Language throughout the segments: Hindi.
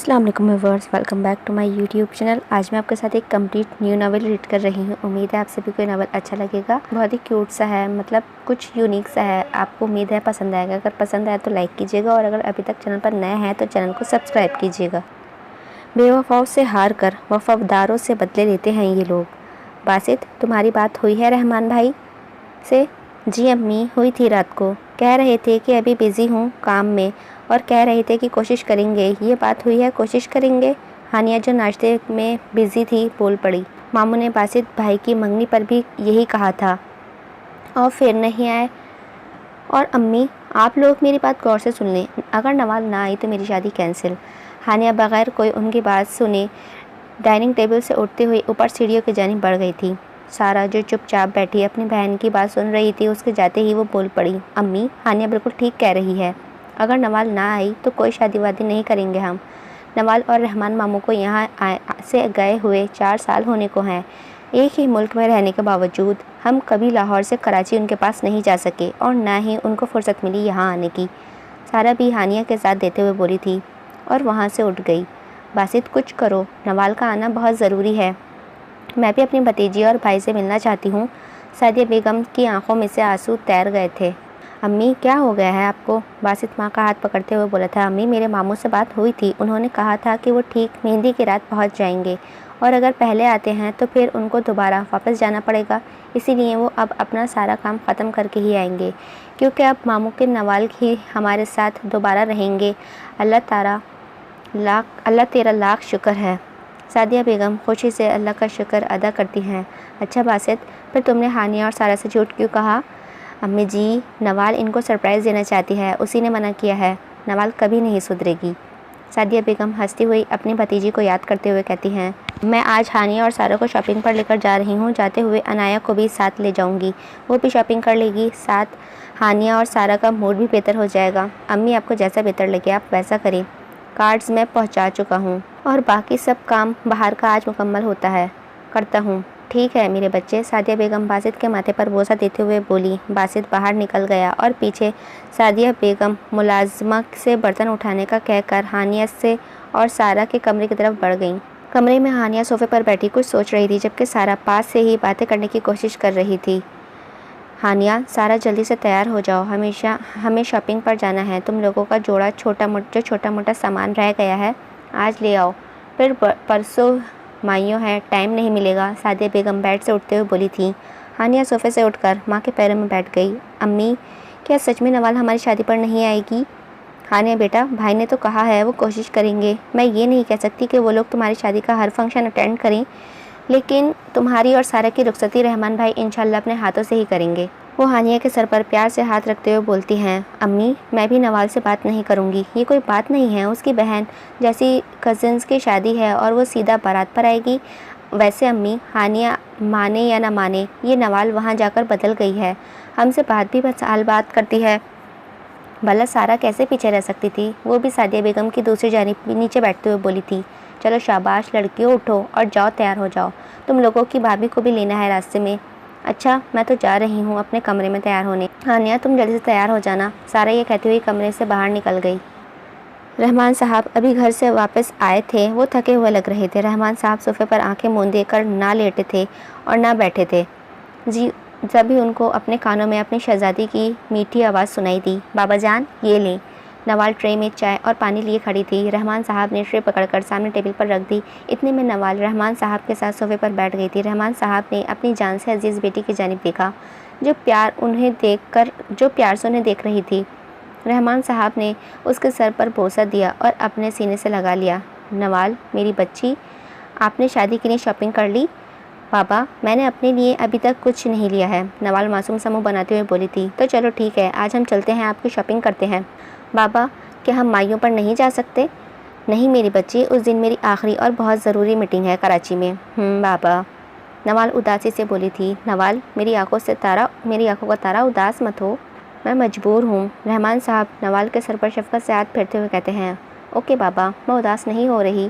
अस्सलाम वालेकुम viewers, welcome back to my YouTube channel. आज मैं आपके साथ एक कंप्लीट न्यू नावल रीड कर रही हूँ। उम्मीद है आप सभी को नावल अच्छा लगेगा। बहुत ही क्यूट सा है, मतलब कुछ यूनिक सा है। आपको उम्मीद है पसंद आएगा। अगर पसंद आए तो लाइक कीजिएगा और अगर अभी तक चैनल पर नए हैं तो चैनल को सब्सक्राइब कीजिएगा। बेवफाओं से हार कर वफादारों से बदले लेते हैं ये लोग। बासित, तुम्हारी बात हुई है रहमान भाई से? जी अम्मी, हुई थी रात को। कह रहे थे कि अभी बिज़ी हूँ काम में और कह रहे थे कि कोशिश करेंगे। ये बात हुई है, कोशिश करेंगे? हानिया जो नाश्ते में बिज़ी थी बोल पड़ी। मामू ने बासित भाई की मंगनी पर भी यही कहा था और फिर नहीं आए। और अम्मी, आप लोग मेरी बात गौर से सुन लें, अगर नवाल ना आई तो मेरी शादी कैंसिल। हानिया बगैर कोई उनकी बात सुने डाइनिंग टेबल से उठते हुए ऊपर सीढ़ियों की जानिब बढ़ गई थी। सारा जो चुपचाप बैठी अपनी बहन की बात सुन रही थी, उसके जाते ही वो बोल पड़ी। अम्मी, हानिया बिल्कुल ठीक कह रही है। अगर नवाल ना आई तो कोई शादी वादी नहीं करेंगे हम। नवाल और रहमान मामू को यहाँ से गए हुए 4 साल होने को हैं। एक ही मुल्क में रहने के बावजूद हम कभी लाहौर से कराची उनके पास नहीं जा सके और ना ही उनको फुर्सत मिली यहाँ आने की। सारा भी हानिया के साथ देते हुए बोली थी और वहाँ से उठ गई। बासित, कुछ करो, नवाल का आना बहुत ज़रूरी है। मैं भी अपनी भतीजी और भाई से मिलना चाहती हूँ। सादिया बेगम की आंखों में से आंसू तैर गए थे। अम्मी, क्या हो गया है आपको? बासित माँ का हाथ पकड़ते हुए बोला था। अम्मी, मेरे मामू से बात हुई थी। उन्होंने कहा था कि वो ठीक मेहंदी की रात पहुँच जाएंगे और अगर पहले आते हैं तो फिर उनको दोबारा वापस जाना पड़ेगा। इसीलिए वो अब अपना सारा काम ख़त्म करके ही आएंगे, क्योंकि अब मामू के नवाल ही हमारे साथ दोबारा रहेंगे। अल्लाह तेरा लाख शुक्र है। सादिया बेगम खुशी से अल्लाह का शुक्र अदा करती हैं। अच्छा बासित, फिर तुमने हानिया और सारा से झूठ क्यों कहा? अम्मी जी, नवाल इनको सरप्राइज़ देना चाहती है, उसी ने मना किया है। नवाल कभी नहीं सुधरेगी। सादिया बेगम हंसती हुई अपनी भतीजी को याद करते हुए कहती हैं, मैं आज हानिया और सारा को शॉपिंग पर लेकर जा रही हूँ। जाते हुए अनाया को भी साथ ले जाऊँगी, वो भी शॉपिंग कर लेगी। साथ हानिया और सारा का मूड भी बेहतर हो जाएगा। अम्मी, आपको जैसा बेहतर लगे आप वैसा करें। कार्ड्स मैं पहुँचा चुका हूँ और बाकी सब काम बाहर का आज मुकम्मल होता है, करता हूँ। ठीक है मेरे बच्चे। सादिया बेगम बासित के माथे पर बोसा देते हुए बोली। बासित बाहर निकल गया और पीछे सादिया बेगम मुलाजमा से बर्तन उठाने का कहकर हानिया से और सारा के कमरे की तरफ बढ़ गईं। कमरे में हानिया सोफे पर बैठी कुछ सोच रही थी, जबकि सारा पास से ही बातें करने की कोशिश कर रही थी। हानिया, सारा जल्दी से तैयार हो जाओ, हमें शॉपिंग पर जाना है। तुम लोगों का जोड़ा छोटा मोटा सामान रह गया है, आज ले आओ, फिर परसों माइयों है, टाइम नहीं मिलेगा। सादिया बेगम बेड से उठते हुए बोली थी। हानिया सोफे से उठकर माँ के पैरों में बैठ गई। अम्मी, क्या सच में नवाल हमारी शादी पर नहीं आएगी? हानिया बेटा, भाई ने तो कहा है वो कोशिश करेंगे। मैं ये नहीं कह सकती कि वो लोग तुम्हारी शादी का हर फंक्शन अटेंड करें, लेकिन तुम्हारी और सारा की रुखसती रहमान भाई इंशाल्लाह अपने हाथों से ही करेंगे। वो हानिया के सर पर प्यार से हाथ रखते हुए बोलती हैं। अम्मी, मैं भी नवाल से बात नहीं करूँगी। ये कोई बात नहीं है, उसकी बहन जैसी कज़न्स की शादी है और वो सीधा बारात पर आएगी। वैसे अम्मी, हानिया माने या ना माने, ये नवाल वहाँ जाकर बदल गई है, हमसे बात भी साल बात करती है। भला सारा कैसे पीछे रह सकती थी? वो भी सादिया बेगम की दूसरी जानिब नीचे बैठते हुए बोली थी। चलो शाबाश लड़कियों, उठो और जाओ, तैयार हो जाओ। तुम लोगों की भाभी को भी लेना है रास्ते में। अच्छा, मैं तो जा रही हूँ अपने कमरे में तैयार होने। हानिया, तुम जल्दी से तैयार हो जाना। सारा ये कहती हुई कमरे से बाहर निकल गई। रहमान साहब अभी घर से वापस आए थे। वो थके हुए लग रहे थे। रहमान साहब सोफे पर आंखें मूंदे कर ना लेटे थे और ना बैठे थे। जी तभी उनको अपने कानों में अपनी शहजादी की मीठी आवाज़ सुनाई दी। बाबा जान, ये लें। नवाल ट्रे में चाय और पानी लिए खड़ी थी। रहमान साहब ने ट्रे पकड़कर सामने टेबल पर रख दी। इतने में नवाल रहमान साहब के साथ सोफे पर बैठ गई थी। रहमान साहब ने अपनी जान से अजीज़ बेटी की जानिब देखा, जो प्यार से उन्हें देख रही थी। रहमान साहब ने उसके सर पर बोसा दिया और अपने सीने से लगा लिया। नवाल, मेरी बच्ची, आपने शादी के लिए शॉपिंग कर ली? पापा, मैंने अपने लिए अभी तक कुछ नहीं लिया है। नवाल मासूम सा मुँह बनाते हुए बोली थी। तो चलो ठीक है, आज हम चलते हैं, आपकी शॉपिंग करते हैं। बाबा, क्या हम माइयों पर नहीं जा सकते? नहीं मेरी बच्ची, उस दिन मेरी आखिरी और बहुत ज़रूरी मीटिंग है कराची में। बाबा, नवाल उदासी से बोली थी। नवाल, मेरी आंखों का तारा, उदास मत हो, मैं मजबूर हूँ। रहमान साहब नवाल के सर पर शफकत से हाथ फेरते हुए कहते हैं। ओके बाबा, मैं उदास नहीं हो रही।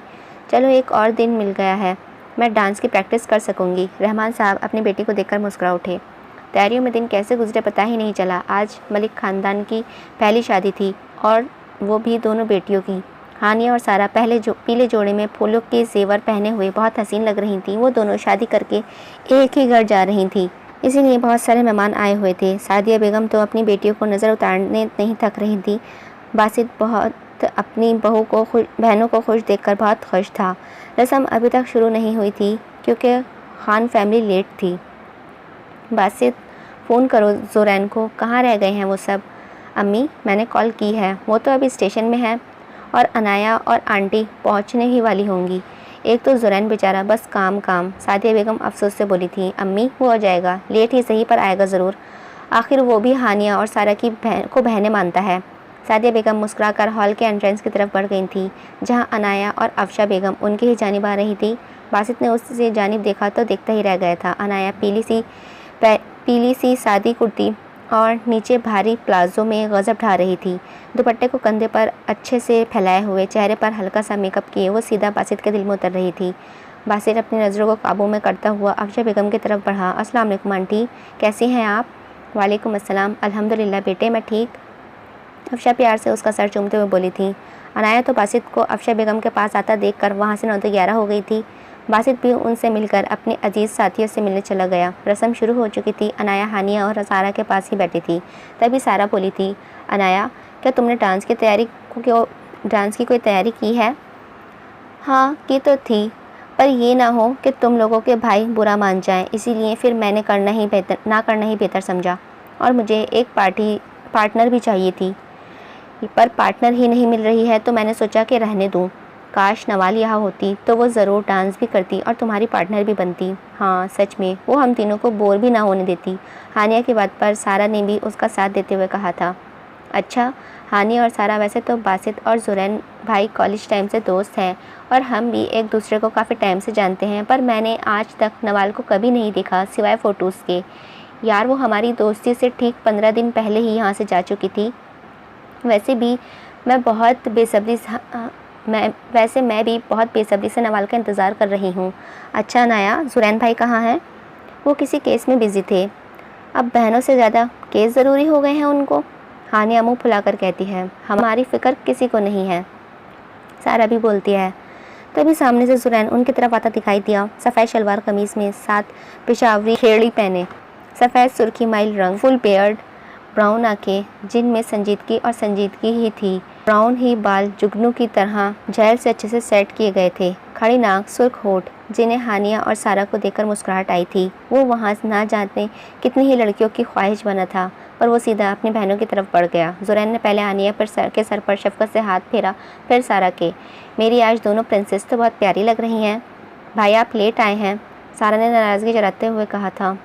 चलो एक और दिन मिल गया है, मैं डांस की प्रैक्टिस कर सकूँगी। रहमान साहब अपनी बेटी को देखकर मुस्कुरा उठे। तैयारियों में दिन कैसे गुजरे पता ही नहीं चला। आज मलिक ख़ानदान की पहली शादी थी और वो भी दोनों बेटियों की। हानिया और सारा पीले जोड़े में फूलों के जेवर पहने हुए बहुत हसीन लग रही थीं। वो दोनों शादी करके एक ही घर जा रही थीं, इसीलिए बहुत सारे मेहमान आए हुए थे। सादिया बेगम तो अपनी बेटियों को नज़र उतारने नहीं थक रही थी। बासित बहुत अपनी बहनों को खुश देखकर बहुत खुश था। रस्म अभी तक शुरू नहीं हुई थी क्योंकि खान फैमिली लेट थी। बासित, फ़ोन करो ज़ुरैन को, कहाँ रह गए हैं वो सब? अम्मी, मैंने कॉल की है, वो तो अभी स्टेशन में है और अनाया और आंटी पहुँचने ही वाली होंगी। एक तो ज़ुरैन बेचारा बस काम काम। सादिया बेगम अफसोस से बोली थी। अम्मी, वो आ जाएगा, लेट ही सही पर आएगा ज़रूर। आखिर वो भी हानिया और सारा की बहनें मानता है। सादिया बेगम मुस्कुराकर हॉल के एंट्रेंस की तरफ बढ़ गई थी, जहाँ अनाया और अफशा बेगम उनकी ही जानिब आ रही थी। बासित ने उससे जानिब देखा तो देखता ही रह गया था। अनाया पीली सी सादी कुर्ती और नीचे भारी प्लाजो में गजब ढा रही थी। दुपट्टे को कंधे पर अच्छे से फैलाए हुए, चेहरे पर हल्का सा मेकअप किए वो सीधा बासित के दिल में उतर रही थी। बासित अपनी नज़रों को काबू में करता हुआ अफशा बेगम की तरफ बढ़ा। अस्सलाम वालेकुम आंटी, कैसी हैं आप? वालेकुम अस्सलाम, अल्हम्दुलिल्लाह बेटे, मैं ठीक। अफशा प्यार से उसका सर चूमते हुए बोली थी। अनाया तो बासित को अफशा बेगम के पास आता देखकर वहाँ से 9-11 हो गई थी। बासित भी उनसे मिलकर अपने अजीज़ साथियों से मिलने चला गया। रस्म शुरू हो चुकी थी। अनाया हानिया और सारा के पास ही बैठी थी। तभी सारा बोली थी, अनाया, क्या तुमने डांस की कोई तैयारी की है? हाँ, की तो थी, पर ये ना हो कि तुम लोगों के भाई बुरा मान जाएं, इसीलिए फिर मैंने करना ही बेहतर समझा। और मुझे एक पार्टनर भी चाहिए थी, पर पार्टनर ही नहीं मिल रही है तो मैंने सोचा कि रहने दूँ। काश नवाल यहाँ होती तो वो ज़रूर डांस भी करती और तुम्हारी पार्टनर भी बनती। हाँ सच में, वो हम तीनों को बोर भी ना होने देती। हानिया की बात पर सारा ने भी उसका साथ देते हुए कहा था। अच्छा, हानिया और सारा वैसे तो बासित और ज़ुरैन भाई कॉलेज टाइम से दोस्त हैं और हम भी एक दूसरे को काफ़ी टाइम से जानते हैं, पर मैंने आज तक नवाल को कभी नहीं देखा सिवाय फ़ोटोज़ के। यार, वो हमारी दोस्ती से ठीक 15 दिन पहले ही यहाँ से जा चुकी थी। वैसे मैं भी बहुत बेसब्री से नवाल का इंतज़ार कर रही हूँ। अच्छा अनाया, ज़ुरैन भाई कहाँ हैं? वो किसी केस में बिज़ी थे। अब बहनों से ज़्यादा केस ज़रूरी हो गए हैं उनको। हानिया मुँह फुलाकर कहती है। हमारी फ़िक्र किसी को नहीं है, सारा भी बोलती है। तभी सामने से ज़ुरैन उनकी तरफ आता दिखाई दिया। सफ़ेद शलवार कमीज़ में साथ पेशावरी खेड़ी पहने, सफ़ेद सुर्खी माइल रंग, फुल बेयर्ड, ब्राउन आंखें जिनमें संजीदगी ही थी, ब्राउन ही बाल जुगनू की तरह जेल से अच्छे से सेट किए गए थे, खड़ी नाक, सुर्ख होठ, जिन्हें हानिया और सारा को देखकर मुस्कुराहट आई थी। वो वहाँ ना जाने कितनी ही लड़कियों की ख्वाहिश बना था, पर वो सीधा अपनी बहनों की तरफ बढ़ गया। ज़ुरैन ने पहले हानिया के सर पर शफ़क़त से हाथ फेरा, फिर सारा के। मेरी आज दोनों प्रिंसेस तो बहुत प्यारी लग रही हैं। भाई आप लेट आए हैं, सारा ने नाराज़गी जताते हुए कहा था।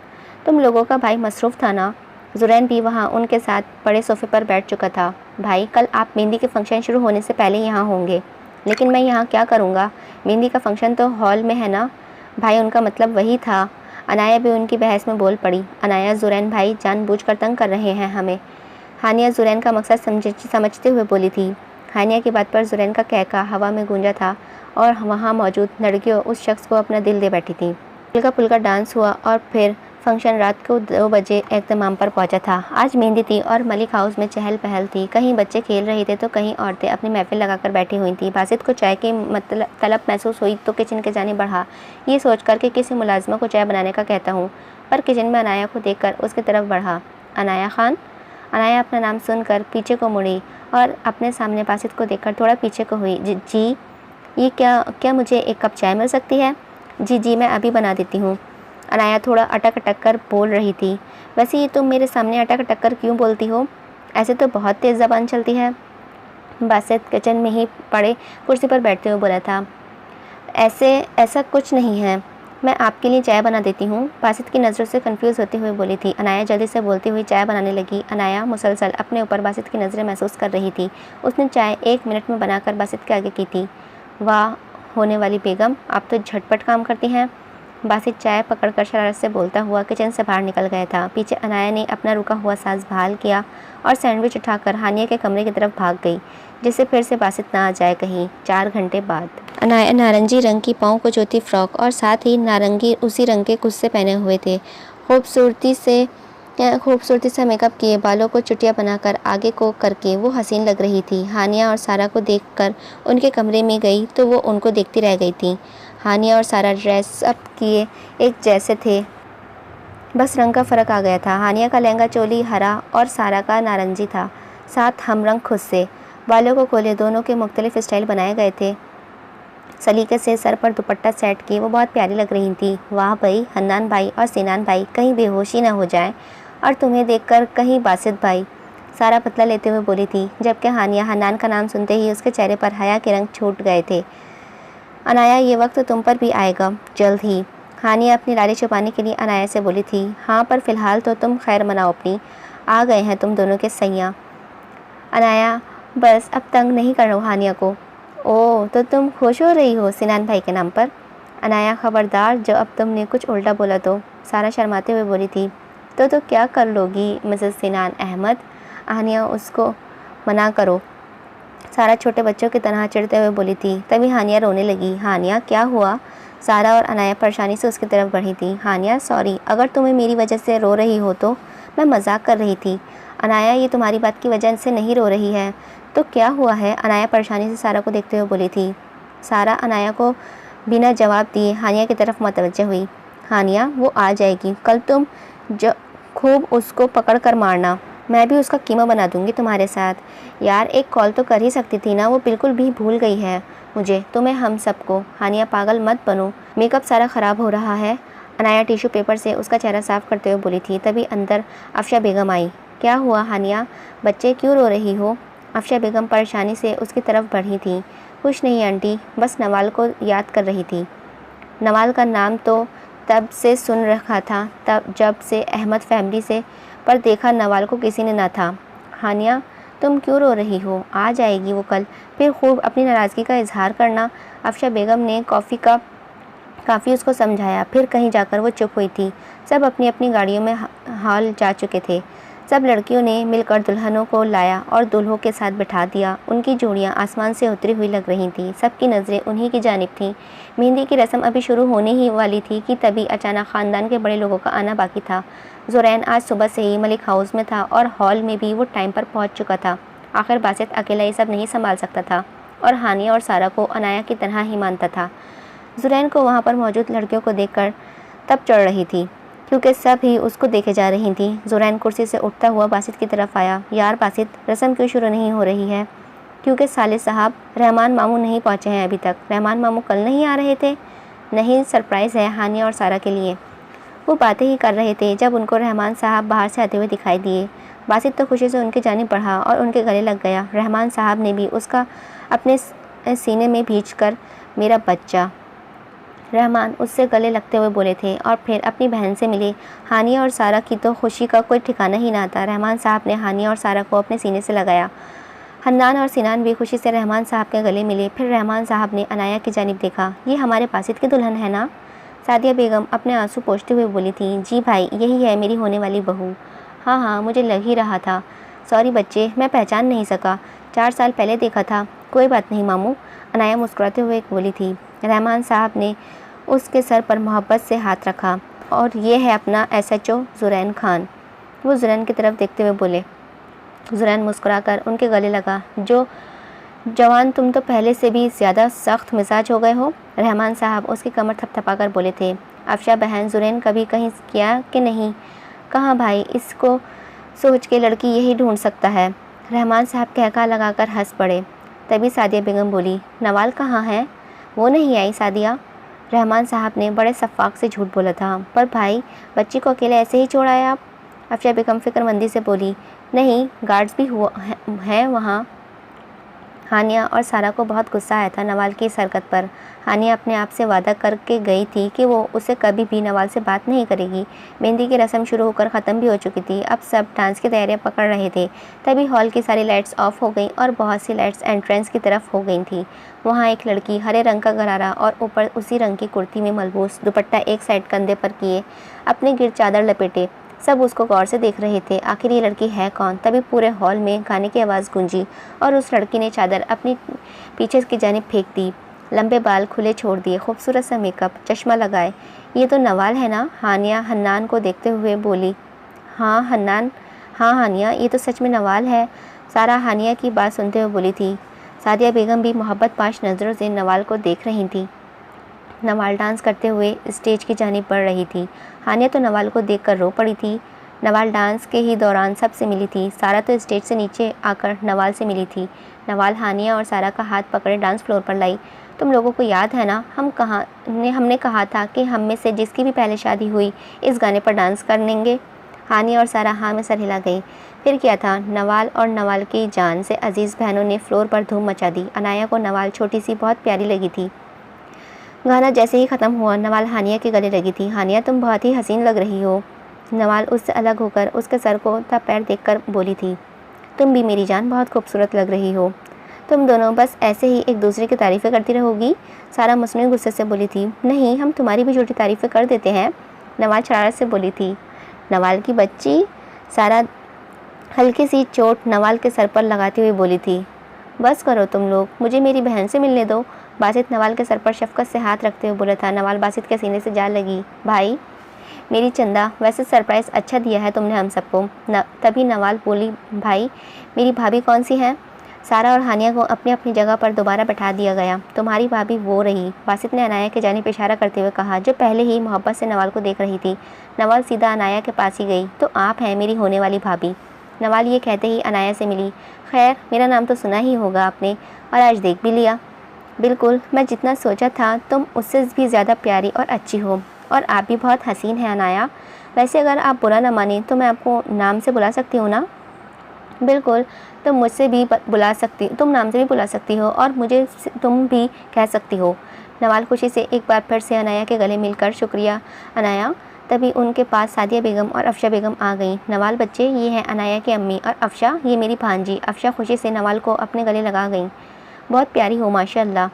तुम लोगों का भाई मसरूफ़ था ना? ज़ुरैन भी वहाँ उनके साथ बड़े सोफ़े पर बैठ चुका था। भाई, कल आप मेहंदी के फंक्शन शुरू होने से पहले यहाँ होंगे, लेकिन मैं यहाँ क्या करूँगा? मेहंदी का फंक्शन तो हॉल में है ना? भाई, उनका मतलब वही था। अनाया भी उनकी बहस में बोल पड़ी। अनाया, ज़ुरैन भाई जानबूझकर तंग कर रहे हैं हमें। हानिया ज़ुरैन का मकसद समझते हुए बोली थी। हानिया की बात पर ज़ुरैन का कहका हवा में गूंजा था और वहाँ मौजूद लड़कियों उस शख्स को अपना दिल दे बैठी थी। हल्का फुल्का डांस हुआ और फिर फंक्शन रात को 2 बजे एहतमाम पर पहुंचा था। आज मेहंदी थी और मलिक हाउस में चहल पहल थी। कहीं बच्चे खेल रहे थे तो कहीं औरतें अपनी महफिल लगाकर बैठी हुई थी। बासित को चाय की तलब महसूस हुई तो किचन के जाने बढ़ा, ये सोचकर कि किसी मुलाजिमा को चाय बनाने का कहता हूँ, पर किचन में अनाया को देखकर उसकी तरफ बढ़ा। अनाया खान। अनाया अपना नाम सुनकर पीछे को मुड़ी और अपने सामने बासित को देखकर थोड़ा पीछे को हुई। जी, ये क्या मुझे एक कप चाय मिल सकती है? जी, मैं अभी बना देती हूँ। अनाया थोड़ा अटक कर बोल रही थी। वैसे ये तुम मेरे सामने अटक कर क्यों बोलती हो? ऐसे तो बहुत तेज़ ज़बान चलती है। बासित किचन में ही पड़े कुर्सी पर बैठते हुए बोला था। ऐसा कुछ नहीं है, मैं आपके लिए चाय बना देती हूँ। बासित की नज़रों से कंफ्यूज होते हुए बोली थी। अनाया जल्दी से बोलती हुई चाय बनाने लगी। अनाया मुसलसल अपने ऊपर बासित की नज़रें महसूस कर रही थी। उसने चाय 1 मिनट में बनाकर बासित के आगे की थी। वाह होने वाली बेगम, आप तो झटपट काम करती हैं। बासित चाय पकड़कर शरारत से बोलता हुआ किचन से बाहर निकल गया था। पीछे अनाया ने अपना रुका हुआ सांस बहाल किया और सैंडविच उठाकर हानिया के कमरे की तरफ भाग गई, जिससे फिर से बासित ना आ जाए कहीं। 4 घंटे बाद अनाया नारंगी रंग की पाँव को चौथी फ्रॉक और साथ ही नारंगी उसी रंग के कुर्ते पहने हुए थे। खूबसूरती से खूबसूरती से मेकअप किए बालों को चुटिया बनाकर आगे को करके वो हसीन लग रही थी। हानिया और सारा को देखकर उनके कमरे में गई तो वो उनको देखती रह गई थी। हानिया और सारा ड्रेस अप किए एक जैसे थे, बस रंग का फ़र्क आ गया था। हानिया का लहंगा चोली हरा और सारा का नारंगी था, साथ हमरंग खुद से। बालों को खोले दोनों के मुख्तलिफ स्टाइल बनाए गए थे। सलीके से सर पर दुपट्टा सेट किए वो बहुत प्यारी लग रही थी। वाह भाई, हन्नान भाई और सिनान भाई कहीं बेहोशी ना हो जाए और तुम्हें देखकर कहीं बासित भाई, सारा पतला लेते हुए बोली थी, जबकि हानिया हन्नान का नाम सुनते ही उसके चेहरे पर हया के रंग छूट गए थे। अनाया, ये वक्त तुम पर भी आएगा जल्द ही, हानिया अपनी लाली छुपाने के लिए अनाया से बोली थी। हाँ, पर फ़िलहाल तो तुम खैर मनाओ अपनी, आ गए हैं तुम दोनों के सैयाँ। अनाया, बस अब तंग नहीं कर रहा हानिया को। ओह, तो तुम खुश हो रही हो सिनान भाई के नाम पर? अनाया, खबरदार जो अब तुमने कुछ उल्टा बोला तो, सारा शर्माते हुए बोली थी। तो क्या कर लोगी मिसेस सिनान अहमद? हानिया, उसको मना करो, सारा छोटे बच्चों की तरह चिढ़ते हुए बोली थी। तभी हानिया रोने लगी। हानिया, क्या हुआ? सारा और अनाया परेशानी से उसकी तरफ बढ़ी थी। हानिया, सॉरी, अगर तुम्हें मेरी वजह से रो रही हो तो मैं मजाक कर रही थी। अनाया, ये तुम्हारी बात की वजह से नहीं रो रही है तो क्या हुआ है? अनाया परेशानी से सारा को देखते हुए बोली थी। सारा अनाया को बिना जवाब दिए हानिया की तरफ मुतवज्जह हुई। हानिया, वो आ जाएगी, कल तुम खूब उसको पकड़ कर मारना, मैं भी उसका कीमा बना दूंगी तुम्हारे साथ। यार, एक कॉल तो कर ही सकती थी ना, वो बिल्कुल भी भूल गई है मुझे, तुम्हें, हम सबको। हानिया, पागल मत बनो, मेकअप सारा ख़राब हो रहा है। अनाया टिश्यू पेपर से उसका चेहरा साफ करते हुए बोली थी। तभी अंदर अफशा बेगम आई। क्या हुआ हानिया, बच्चे क्यों रो रही हो? अफशा बेगम परेशानी से उसकी तरफ बढ़ी थी। कुछ नहीं आंटी, बस नवाल को याद कर रही थी। नवाल का नाम तो तब से सुन रखा था तब जब से अहमद फैमिली से, पर देखा नवाल को किसी ने ना था। हानिया, तुम क्यों रो रही हो? आ जाएगी वो कल, फिर खूब अपनी नाराज़गी का इजहार करना। अफशा बेगम ने काफ़ी उसको समझाया, फिर कहीं जाकर वो चुप हुई थी। सब अपनी अपनी गाड़ियों में हाल जा चुके थे। सब लड़कियों ने मिलकर दुल्हनों को लाया और दूल्हों के साथ बिठा दिया। उनकी जोड़ियां आसमान से उतरी हुई लग रही थीं। सबकी नज़रें उन्हीं की जानिब थीं। मेहंदी की रस्म अभी शुरू होने ही वाली थी कि तभी अचानक ख़ानदान के बड़े लोगों का आना बाकी था। ज़ुरैन आज सुबह से ही मलिक हाउस में था और हॉल में भी वो टाइम पर पहुंच चुका था। आखिर बासित अकेला ये सब नहीं संभाल सकता था और हानिया और सारा को अनाया की तरह ही मानता था। ज़ुरैन को वहाँ पर मौजूद लड़कियों को देखकर तब चढ़ रही थी, क्योंकि सब ही उसको देखे जा रही थी। ज़ुरैन कुर्सी से उठता हुआ बासित की तरफ आया। यार बासित, रस्म क्यों शुरू नहीं हो रही है? क्योंकि साले साहब, रहमान मामू नहीं पहुँचे हैं अभी तक। रहमान मामू कल नहीं आ रहे थे? नहीं, सरप्राइज़ है हानिया और सारा के लिए। वो बातें ही कर रहे थे जब उनको रहमान साहब बाहर से आते हुए दिखाई दिए। बासित तो खुशी से उनकी जानिब बढ़ा और उनके गले लग गया। रहमान साहब ने भी उसका अपने सीने में भींचकर, मेरा बच्चा। रहमान उससे गले लगते हुए बोले थे और फिर अपनी बहन से मिले। हानिया और सारा की तो खुशी का कोई ठिकाना ही ना था। रहमान साहब ने हानिया और सारा को अपने सीने से लगाया। हन्नान और सिनान भी खुशी से रहमान साहब के गले मिले। फिर रहमान साहब ने अनाया की जानिब देखा। ये हमारे बासित की दुल्हन है ना? सादिया बेगम अपने आंसू पोंछते हुए बोली थी। जी भाई, यही है मेरी होने वाली बहू। हाँ हाँ, मुझे लग ही रहा था। सॉरी बच्चे, मैं पहचान नहीं सका, 4 साल पहले देखा था। कोई बात नहीं मामू, अनाया मुस्कुराते हुए बोली थी। रहमान साहब ने उसके सर पर मोहब्बत से हाथ रखा। और ये है अपना SHO ज़ुरैन खान। वो ज़ुरैन की तरफ देखते हुए बोले। ज़ुरैन मुस्कुराकर उनके गले लगा। जो जवान, तुम तो पहले से भी ज़्यादा सख्त मिजाज हो गए हो। रहमान साहब उसकी कमर थपथपाकर बोले थे। अफशा बहन, ज़ुरैन कभी कहीं किया कि नहीं? कहाँ भाई, इसको सोच के लड़की यही ढूंढ सकता है। रहमान साहब कहका लगाकर हंस पड़े। तभी सादिया बेगम बोली, नवाल कहाँ है? वो नहीं आई सादिया। रहमान साहब ने बड़े शफ़ाक़ से झूठ बोला था। पर भाई, बच्ची को अकेले ऐसे ही छोड़ आए आप? अफशा बेगम फिक्रमंदी से बोली। नहीं, गार्ड्स भी हैं वहाँ। हानिया और सारा को बहुत गुस्सा आया था नवाल की इस हरकत पर। हानिया अपने आप से वादा करके गई थी कि वो उसे कभी भी नवाल से बात नहीं करेगी। मेहंदी की रस्म शुरू होकर ख़त्म भी हो चुकी थी। अब सब डांस की तैयारियां पकड़ रहे थे। तभी हॉल की सारी लाइट्स ऑफ हो गईं और बहुत सी लाइट्स एंट्रेंस की तरफ हो गई थी। वहाँ एक लड़की हरे रंग का गरारा और ऊपर उसी रंग की कुर्ती में मलबूस, दुपट्टा एक साइड कंधे पर किए, अपने गिर चादर लपेटे, सब उसको गौर से देख रहे थे। आखिर ये लड़की है कौन? तभी पूरे हॉल में गाने की आवाज़ गूंजी और उस लड़की ने चादर अपनी पीछे की जानिब फेंक दी। लंबे बाल खुले छोड़ दिए, खूबसूरत सा मेकअप, चश्मा लगाए। ये तो नवाल है ना? हानिया हन्नान को देखते हुए बोली। हाँ हन्नान, हाँ हानिया, ये तो सच में नवाल है। सारा हानिया की बात सुनते हुए बोली थी। सादिया बेगम भी मोहब्बत पाश नज़रों से नवाल को देख रही थी। नवाल डांस करते हुए स्टेज की जानिब बढ़ रही थी। हानिया तो नवाल को देखकर रो पड़ी थी। नवाल डांस के ही दौरान सबसे मिली थी। सारा तो स्टेज से नीचे आकर नवाल से मिली थी। नवाल हानिया और सारा का हाथ पकड़े डांस फ्लोर पर लाई। तुम लोगों को याद है ना, हमने कहा था कि हम में से जिसकी भी पहले शादी हुई इस गाने पर डांस करेंगे। हानिया और सारा हाँ में सर हिला गई। फिर क्या था, नवाल और नवाल की जान से अजीज़ बहनों ने फ्लोर पर धूम मचा दी। अनाया को नवाल छोटी सी बहुत प्यारी लगी थी। गाना जैसे ही ख़त्म हुआ नवाल हानिया के गले लगी थी। हानिया, तुम बहुत ही हसीन लग रही हो। नवाल उससे अलग होकर उसके सर को तब पैर देखकर बोली थी। तुम भी मेरी जान बहुत खूबसूरत लग रही हो। तुम दोनों बस ऐसे ही एक दूसरे की तारीफ़ें करती रहोगी। सारा मसनूई गुस्से से बोली थी। नहीं, हम तुम्हारी भी झूठी तारीफ़ें कर देते हैं। नवाल शरारत से बोली थी। नवाल की बच्ची। सारा हल्की सी चोट नवाल के सर पर लगाती हुई बोली थी। बस करो तुम लोग, मुझे मेरी बहन से मिलने दो। बासित नवाल के सर पर शफकत से हाथ रखते हुए बोला था। नवाल बासित के सीने से जा लगी। भाई मेरी चंदा, वैसे सरप्राइज़ अच्छा दिया है तुमने हम सबको। तभी नवाल बोली, भाई मेरी भाभी कौन सी है। सारा और हानिया को अपनी अपनी जगह पर दोबारा बैठा दिया गया। तुम्हारी भाभी वो रही, बासित ने अनाया के जानिब इशारा करते हुए कहा, जो पहले ही मोहब्बत से नवाल को देख रही थी। नवाल सीधा अनाया के पास ही गई। तो आप हैं मेरी होने वाली भाभी। नवाल ये कहते ही अनाया से मिली। खैर, मेरा नाम तो सुना ही होगा आपने, और आज देख भी लिया। बिल्कुल, मैं जितना सोचा था तुम उससे भी ज़्यादा प्यारी और अच्छी हो, और आप भी बहुत हसीन हैं अनाया। वैसे अगर आप बुरा ना माने तो मैं आपको नाम से बुला सकती हूँ ना। बिल्कुल, तुम मुझसे भी बुला सकती, तुम नाम से भी बुला सकती हो, और मुझे तुम भी कह सकती हो। नवाल खुशी से एक बार फिर से अनाया के गले मिलकर शुक्रिया अनाया। तभी उनके पास सादिया बेगम और अफशा बेगम आ गईं। नवाल बच्चे, ये हैं अनाया की अम्मी, और अफशा ये मेरी भांजी। अफशा खुशी से नवाल को अपने गले लगा गईं। बहुत प्यारी हो माशाअल्लाह।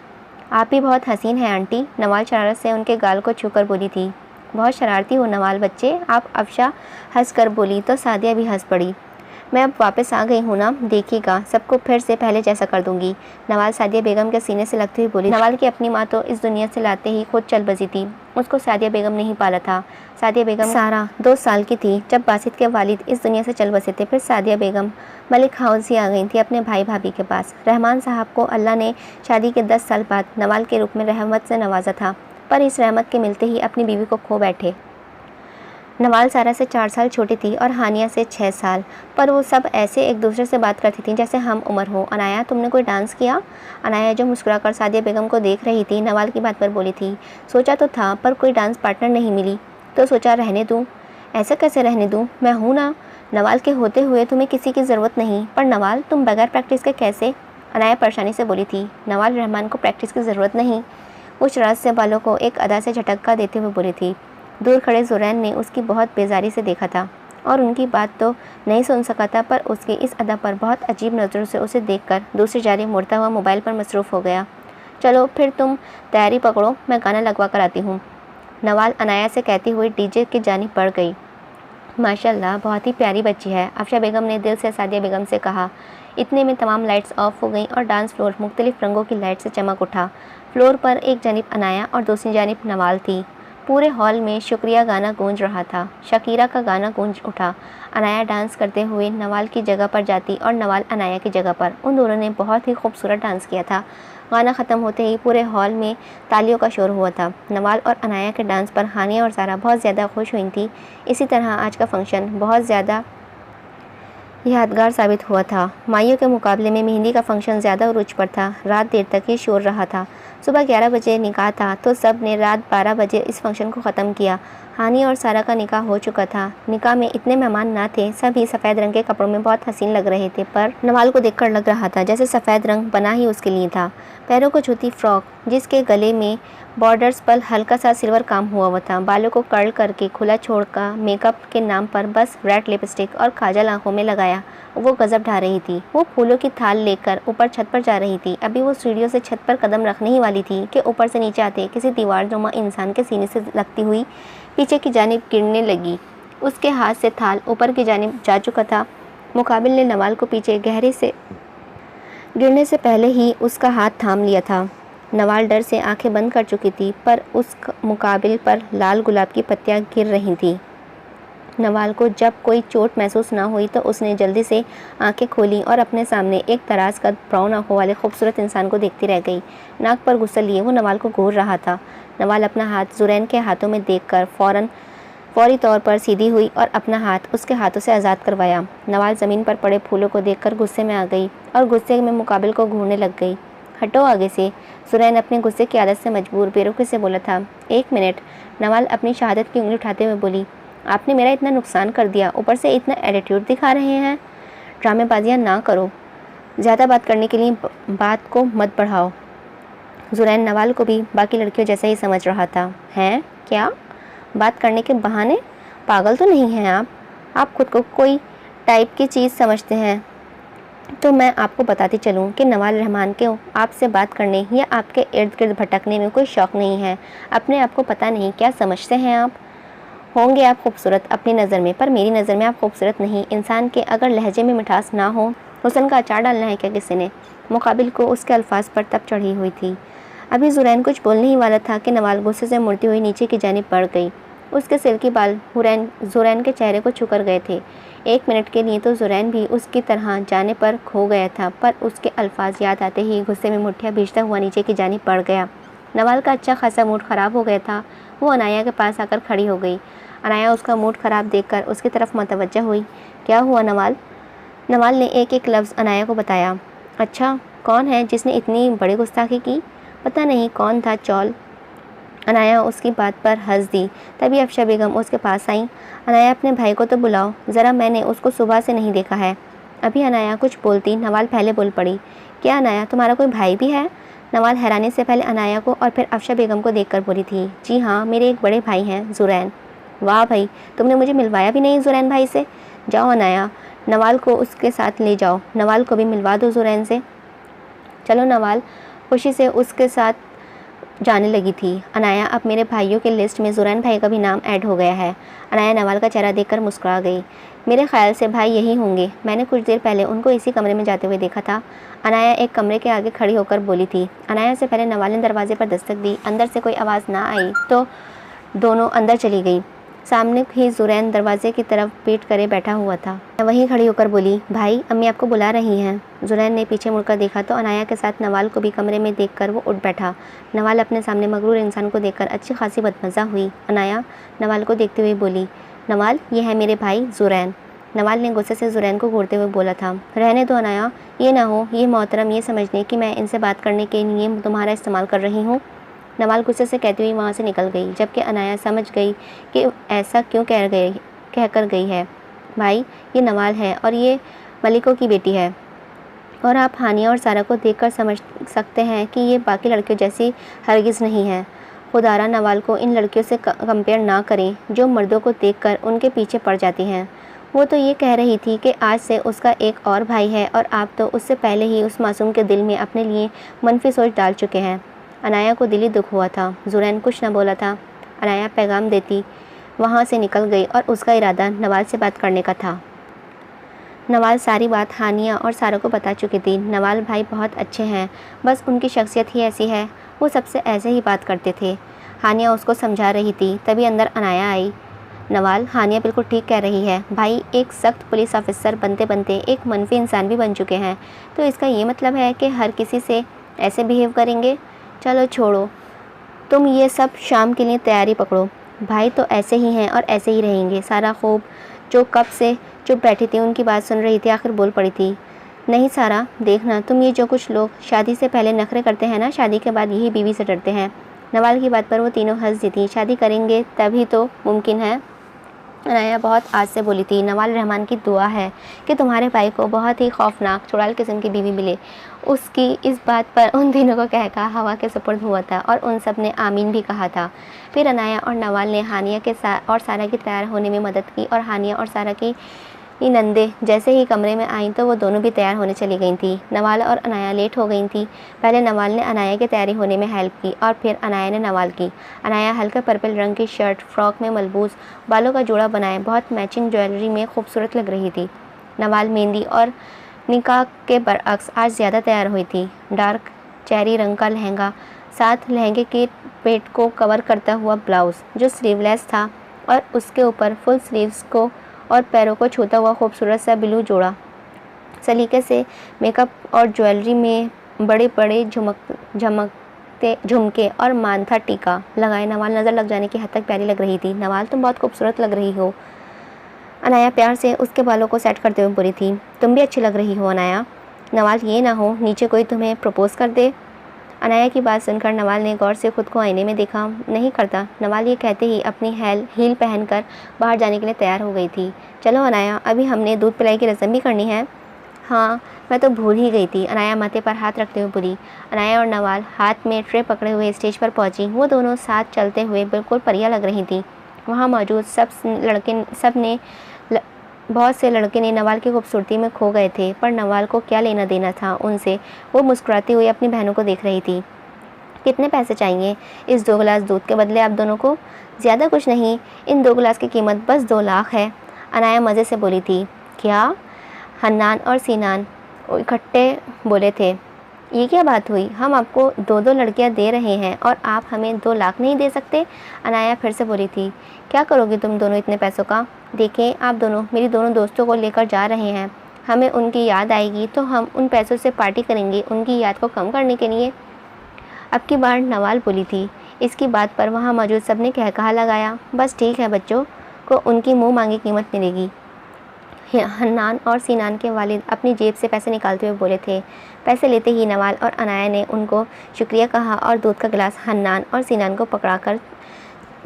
आप भी बहुत हसीन हैं आंटी। नवाल शरारत से उनके गाल को छूकर बोली थी। बहुत शरारती हो नवाल बच्चे आप। अफशा हंस कर बोली तो सादिया भी हंस पड़ी। मैं अब वापस आ गई हूँ ना, देखिएगा सबको फिर से पहले जैसा कर दूंगी। नवाल सादिया बेगम के सीने से लगती हुई बोली। नवाल की अपनी माँ तो इस दुनिया से लाते ही खुद चल बसी थी। उसको सादिया बेगम ने ही पाला था। सादिया बेगम सारा 2 साल की थी जब बासित के वालिद इस दुनिया से चल बसे थे। फिर सादिया बेगम मलिक हाउस ही आ गई थी अपने भाई भाभी के पास। रहमान साहब को अल्लाह ने शादी के 10 साल बाद नवाल के रूप में रहमत से नवाजा था, पर इस रहमत के मिलते ही अपनी बीवी को खो बैठे। नवाल सारा से 4 साल छोटी थी और हानिया से 6 साल, पर वो सब ऐसे एक दूसरे से बात करती थी जैसे हम उम्र हो। अनाया, तुमने कोई डांस किया। अनाया जो मुस्कुराकर सादिया बेगम को देख रही थी नवाल की बात पर बोली थी। सोचा तो था पर कोई डांस पार्टनर नहीं मिली, तो सोचा रहने दूँ। ऐसा कैसे रहने दूँ, मैं हूँ ना। नवाल के होते हुए तुम्हें किसी की ज़रूरत नहीं। पर नवाल, तुम बगैर प्रैक्टिस के कैसे। अनाया परेशानी से बोली थी। नवाल, रहमान को प्रैक्टिस की ज़रूरत नहीं। वो शरारत से बालों को एक अदा से झटका देते हुए बोली थी। दूर खड़े ज़ुरैन ने उसकी बहुत बेजारी से देखा था और उनकी बात तो नहीं सुन सका था, पर उसकी इस अदा पर बहुत अजीब नज़रों से उसे देखकर दूसरी जानिब मुड़ता हुआ मोबाइल पर मसरूफ़ हो गया। चलो फिर तुम तैयारी पकड़ो, मैं गाना लगवा कर आती हूँ। नवाल अनाया से कहती हुई डीजे की जानिब बढ़ गई। माशाल्लाह, बहुत ही प्यारी बच्ची है, अफशा बेगम ने दिल से सादिया बेगम से कहा। इतने में तमाम लाइट्स ऑफ हो गईं और डांस फ्लोर मुख्तलिफ रंगों की लाइट से चमक उठा। फ्लोर पर एक जानिब अनाया और दूसरी जानिब नवाल थी। पूरे हॉल में शुक्रिया गाना गूंज रहा था। शकीरा का गाना गूंज उठा। अनाया डांस करते हुए नवाल की जगह पर जाती और नवाल अनाया की जगह पर। उन दोनों ने बहुत ही खूबसूरत डांस किया था। गाना ख़त्म होते ही पूरे हॉल में तालियों का शोर हुआ था। नवाल और अनाया के डांस पर हानिया और सारा बहुत ज़्यादा खुश हुई थी। इसी तरह आज का फंक्शन बहुत ज़्यादा यादगार साबित हुआ था। माइयों के मुकाबले में मेहंदी का फंक्शन ज़्यादा उरूज पर था। रात देर तक ही शोर रहा था। सुबह 11 बजे निकाह था तो सब ने रात 12 बजे इस फंक्शन को ख़त्म किया। हानिया और सारा का निकाह हो चुका था। निकाह में इतने मेहमान ना थे। सभी सफ़ेद रंग के कपड़ों में बहुत हसीन लग रहे थे, पर नवाल को देखकर लग रहा था जैसे सफ़ेद रंग बना ही उसके लिए था। पैरों को छूती फ्रॉक जिसके गले में बॉर्डर्स पर हल्का सा सिल्वर काम हुआ था। बालों को कर्ल करके खुला छोड़कर मेकअप के नाम पर बस रेड लिपस्टिक और काजल आंखों में लगाया वो गजब ढा रही थी। वो फूलों की थाल लेकर ऊपर छत पर जा रही थी। अभी वो सीढ़ियों से छत पर कदम रखने ही वाली थी कि ऊपर से नीचे आते किसी दीवार नुमा इंसान के सीने से लगती हुई पीछे की जानिब गिरने लगी। उसके हाथ से थाल ऊपर की जानिब जा चुका था। मुकाबिल ने नवाल को पीछे गहरे से गिरने से पहले ही उसका हाथ थाम लिया था। नवाल डर से आंखें बंद कर चुकी थी, पर उस मुकाबिल पर लाल गुलाब की पत्तियां गिर रही थीं। नवाल को जब कोई चोट महसूस ना हुई तो उसने जल्दी से आंखें खोली और अपने सामने एक दराज कद ब्राउन आंखों वाले खूबसूरत इंसान को देखती रह गई। नाक पर गुस्सा लिए वो नवाल को घूर रहा था। नवाल अपना हाथ जुरैन के हाथों में देखकर फौरी तौर पर सीधी हुई और अपना हाथ उसके हाथों से आज़ाद करवाया। नवाल ज़मीन पर पड़े फूलों को देखकर गुस्से में आ गई और गुस्से में मुकाबिल को घूरने लग गई। हटो आगे से, जुरैन अपने गुस्से की आदत से मजबूर बेरुखी से बोला था। 1 मिनट, नवाल अपनी शहादत की उंगली उठाते हुए बोली। आपने मेरा इतना नुकसान कर दिया, ऊपर से इतना एटीट्यूड दिखा रहे हैं। ड्रामेबाजियाँ ना करो, ज़्यादा बात करने के लिए बात को मत बढ़ाओ। जुरैन नवाल को भी बाकी लड़कियों जैसा ही समझ रहा था। हैं क्या? बात करने के बहाने? पागल तो नहीं हैं आप खुद को कोई टाइप की चीज़ समझते हैं। तो मैं आपको बताती चलूँ कि नवाल रहमान के आपसे बात करने या आपके इर्द गिर्द भटकने में कोई शौक़ नहीं है। अपने आप को पता नहीं क्या समझते हैं आप। होंगे आप खूबसूरत अपनी नज़र में, पर मेरी नज़र में आप खूबसूरत नहीं। इंसान के अगर लहजे में मिठास ना हो, हुस्न का अचार डालना है क्या किसी ने? मुकाबिल को उसके अल्फाज पर तब चढ़ी हुई थी। अभी जुरैन कुछ बोलने ही वाला था कि नवाल गुस्से से मुड़ती हुई नीचे की जानिब बढ़ गई। उसके सिल्की बाल जुरैन के चेहरे को छू कर गए थे। 1 मिनट के लिए तो जुरैन भी उसकी तरह जाने पर खो गया था, पर उसके अल्फाज याद आते ही गुस्से में मुठ्ठियाँ भींचता हुआ नीचे की जानिब बढ़ गया। नवाल का अच्छा खासा मूड ख़राब हो गया था। वो अनाया के पास आकर खड़ी हो गई। अनाया उसका मूड ख़राब देखकर उसकी तरफ मुतवज्जा हुई। क्या हुआ नवाल? नवाल ने एक एक लफ्ज़ अनाया को बताया। अच्छा, कौन है जिसने इतनी बड़ी गुस्ताखी की? पता नहीं कौन था चौल। अनाया उसकी बात पर हंस दी। तभी अफशा बेगम उसके पास आई। अनाया अपने भाई को तो बुलाओ ज़रा, मैंने उसको सुबह से नहीं देखा है। अभी अनाया कुछ बोलती नवाल पहले बोल पड़ी। क्या अनाया, तुम्हारा कोई भाई भी है? नवाल हैरानी से पहले अनाया को और फिर अफशा बेगम को देखकर बोली थी। जी हाँ, मेरे एक बड़े भाई हैं, जुरैन। वाह भाई, तुमने मुझे मिलवाया भी नहीं जुरैन भाई से। जाओ अनाया, नवाल को उसके साथ ले जाओ, नवाल को भी मिलवा दो जुरैन से। चलो नवाल खुशी से उसके साथ जाने लगी थी। अनाया, अब मेरे भाइयों के लिस्ट में जुरैन भाई का भी नाम ऐड हो गया है। अनाया नवाल का चेहरा देखकर मुस्कुरा गई। मेरे ख्याल से भाई यही होंगे, मैंने कुछ देर पहले उनको इसी कमरे में जाते हुए देखा था। अनाया एक कमरे के आगे खड़ी होकर बोली थी। अनाया से पहले नवाल ने दरवाजे पर दस्तक दी। अंदर से कोई आवाज़ ना आई तो दोनों अंदर चली गई। सामने ही जुरैन दरवाजे की तरफ पीठ करे बैठा हुआ था। वहीं खड़ी होकर बोली, भाई अम्मी आपको बुला रही हैं। जुरैन ने पीछे मुड़कर देखा तो अनाया के साथ नवाल को भी कमरे में देखकर वो उठ बैठा। नवाल अपने सामने मगरूर इंसान को देखकर अच्छी खासी बदमज़ा हुई। अनाया नवाल को देखते हुए बोली, नवाल ये है मेरे भाई जुरैन। नवाल ने गुस्से से जुरैन को घूरते हुए बोला था। रहने दो अनाया, ये ना हो ये मोहतरम ये समझने कि मैं इनसे बात करने के लिए तुम्हारा इस्तेमाल कर रही हूँ। नवाल गुस्से से कहती हुई वहाँ से निकल गई, जबकि अनाया समझ गई कि ऐसा क्यों कहकर गई है। भाई ये नवाल है और ये मलिको की बेटी है, और आप हानिया और सारा को देखकर समझ सकते हैं कि ये बाकी लड़कियों जैसी हरगिज़ नहीं है। खुदारा नवाल को इन लड़कियों से कंपेयर ना करें जो मर्दों को देखकर उनके पीछे पड़ जाती हैं। वो तो ये कह रही थी कि आज से उसका एक और भाई है और आप तो उससे पहले ही उस मासूम के दिल में अपने लिए मनफी सोच डाल चुके हैं। अनाया को दिली दुख हुआ था। जुरैन कुछ न बोला था। अनाया पैगाम देती वहाँ से निकल गई और उसका इरादा नवाल से बात करने का था। नवाल सारी बात हानिया और सारा को बता चुकी थी। नवाल भाई बहुत अच्छे हैं, बस उनकी शख्सियत ही ऐसी है, वो सबसे ऐसे ही बात करते थे। हानिया उसको समझा रही थी, तभी अंदर अनाया आई। नवाल, हानिया बिल्कुल ठीक कह रही है, भाई एक सख्त पुलिस ऑफिसर बनते बनते एक मनफी इंसान भी बन चुके हैं, तो इसका ये मतलब है कि हर किसी से ऐसे बिहेव करेंगे। चलो छोड़ो, तुम ये सब शाम के लिए तैयारी पकड़ो। भाई तो ऐसे ही हैं और ऐसे ही रहेंगे। सारा खूब जो कब से चुप बैठी थी उनकी बात सुन रही थी, आखिर बोल पड़ी थी। नहीं सारा, देखना तुम ये जो कुछ लोग शादी से पहले नखरे करते हैं ना, शादी के बाद यही बीवी से डरते हैं। नवाल की बात पर वो तीनों हंस दी थी। शादी करेंगे तभी तो मुमकिन है। अनाया बहुत आज से बोली थी, नवाल रहमान की दुआ है कि तुम्हारे भाई को बहुत ही खौफनाक चुड़ैल किस्म की बीवी मिले। उसकी इस बात पर उन तीनों को कहकर हवा के सुपुर्द हुआ था और उन सब ने आमीन भी कहा था। फिर अनाया और नवाल ने हानिया के साथ और सारा की तैयार होने में मदद की और हानिया और सारा की नंदे जैसे ही कमरे में आईं तो वो दोनों भी तैयार होने चली गई थी। नवाल और अनाया लेट हो गई थी। पहले नवाल ने अनाया की तैयारी होने में हेल्प की और फिर अनाया ने नवाल की। अनाया हल्के पर्पल रंग की शर्ट फ्रॉक में मलबूस बालों का जोड़ा बनाए बहुत मैचिंग ज्वेलरी में खूबसूरत लग रही थी। नवाल मेहंदी और निकाह के बरअक्स आज ज़्यादा तैयार हुई थी। डार्क चेरी रंग का लहंगा, साथ लहंगे के पेट को कवर करता हुआ ब्लाउज़ जो स्लीवलेस था और उसके ऊपर फुल स्लीव्स को और पैरों को छूता हुआ खूबसूरत सा ब्लू जोड़ा, सलीके से मेकअप और ज्वेलरी में बड़े बड़े झमकते झुमके और माथा टीका लगाए नवाल नज़र लग जाने की हद तक प्यारी लग रही थी। नवाल, तुम बहुत खूबसूरत लग रही हो। अनाया प्यार से उसके बालों को सेट करते हुए बोली थी। तुम भी अच्छी लग रही हो अनाया। नवाल, ये ना हो नीचे कोई तुम्हें प्रपोज़ कर दे। अनाया की बात सुनकर नवाल ने गौर से खुद को आईने में देखा। नहीं करता। नवाल ये कहते ही अपनी हील पहनकर बाहर जाने के लिए तैयार हो गई थी। चलो अनाया, अभी हमने दूध पिलाई की रस्म भी करनी है। हाँ, मैं तो भूल ही गई थी। अनाया माथे पर हाथ रखते हुए बोली। अनाया और नवाल हाथ में ट्रे पकड़े हुए स्टेज पर पहुंची। वो दोनों साथ चलते हुए बिल्कुल परियां लग रही थी। वहाँ मौजूद बहुत से लड़के ने नवाल की खूबसूरती में खो गए थे, पर नवाल को क्या लेना देना था उनसे। वो मुस्कुराती हुई अपनी बहनों को देख रही थी। कितने पैसे चाहिए इस 2 गिलास दूध के बदले आप दोनों को? ज़्यादा कुछ नहीं, इन 2 गिलास की कीमत बस 2 लाख है। अनाया मज़े से बोली थी। क्या? हन्नान और सीनान इकट्ठे बोले थे। ये क्या बात हुई? हम आपको 2-2 लड़कियां दे रहे हैं और आप हमें 2 लाख नहीं दे सकते? अनाया फिर से बोली थी। क्या करोगी तुम दोनों इतने पैसों का? देखें, आप दोनों मेरी दोनों दोस्तों को लेकर जा रहे हैं। हमें उनकी याद आएगी तो हम उन पैसों से पार्टी करेंगे उनकी याद को कम करने के लिए। अब की बार नवाल बोली थी। इसकी बात पर वहाँ मौजूद सबने कहा लगाया। बस ठीक है, बच्चों को उनकी मुँह मांगी कीमत मिलेगी। हन्नान और सीनान के वालिद अपनी जेब से पैसे निकालते हुए बोले थे। पैसे लेते ही नवाल और अनाया ने उनको शुक्रिया कहा और दूध का गिलास हन्नान और सीनान को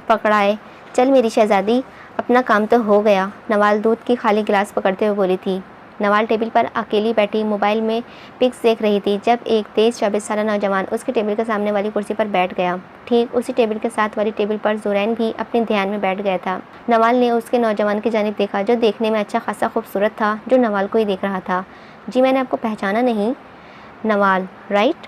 पकड़ाए। चल मेरी शहज़ादी, अपना काम तो हो गया। नवाल दूध की खाली गिलास पकड़ते हुए बोली थी। नवाल टेबल पर अकेली बैठी मोबाइल में पिक्स देख रही थी जब एक तेज़ 24 साल नौजवान उसके टेबल के सामने वाली कुर्सी पर बैठ गया। ठीक उसी टेबल के साथ वाली टेबल पर ज़ुरैन भी अपने ध्यान में बैठ गया था। नवाल ने उसके नौजवान की जानिब देखा जो देखने में अच्छा खासा खूबसूरत था, जो नवाल को ही देख रहा था। जी, मैंने आपको पहचाना नहीं। नवाल, राइट?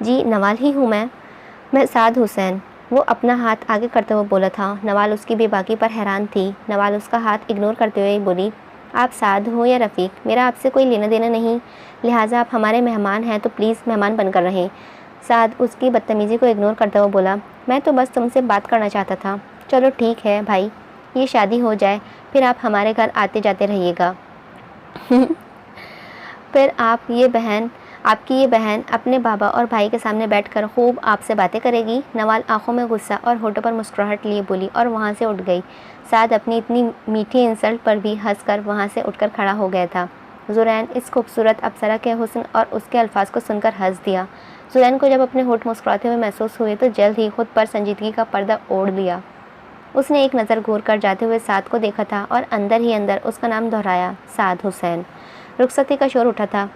जी, नवाल ही हूँ मैं साद हुसैन। वो अपना हाथ आगे करते हुए बोला था। नवाल उसकी बेबाकी पर हैरान थी। नवाल उसका हाथ इग्नोर करते हुए बोली। आप साद हो या रफ़ीक, मेरा आपसे कोई लेना देना नहीं, लिहाजा आप हमारे मेहमान हैं तो प्लीज़ मेहमान बनकर रहें। साद उसकी बदतमीज़ी को इग्नोर करते हुए बोला। मैं तो बस तुमसे बात करना चाहता था। चलो ठीक है भाई, ये शादी हो जाए फिर आप हमारे घर आते जाते रहिएगा। फिर आपकी ये बहन अपने बाबा और भाई के सामने बैठकर खूब आपसे बातें करेगी। नवाल आंखों में गुस्सा और होठों पर मुस्कुराहट लिए बोली और वहाँ से उठ गई। साद अपनी इतनी मीठी इंसल्ट पर भी हंसकर वहाँ से उठकर खड़ा हो गया था। ज़ुरैन इस खूबसूरत अप्सरा के हुस्न और उसके अल्फाज को सुनकर हंस दिया। ज़ुरैन को जब अपने होठ मुस्कुराते हुए महसूस हुए तो जल्द ही खुद पर संजीदगी का पर्दा ओढ़ लिया। उसने एक नज़र घूर कर जाते हुए साद को देखा था और अंदर ही अंदर उसका नाम दोहराया, साद हुसैन। रुखसती का शोर उठा था।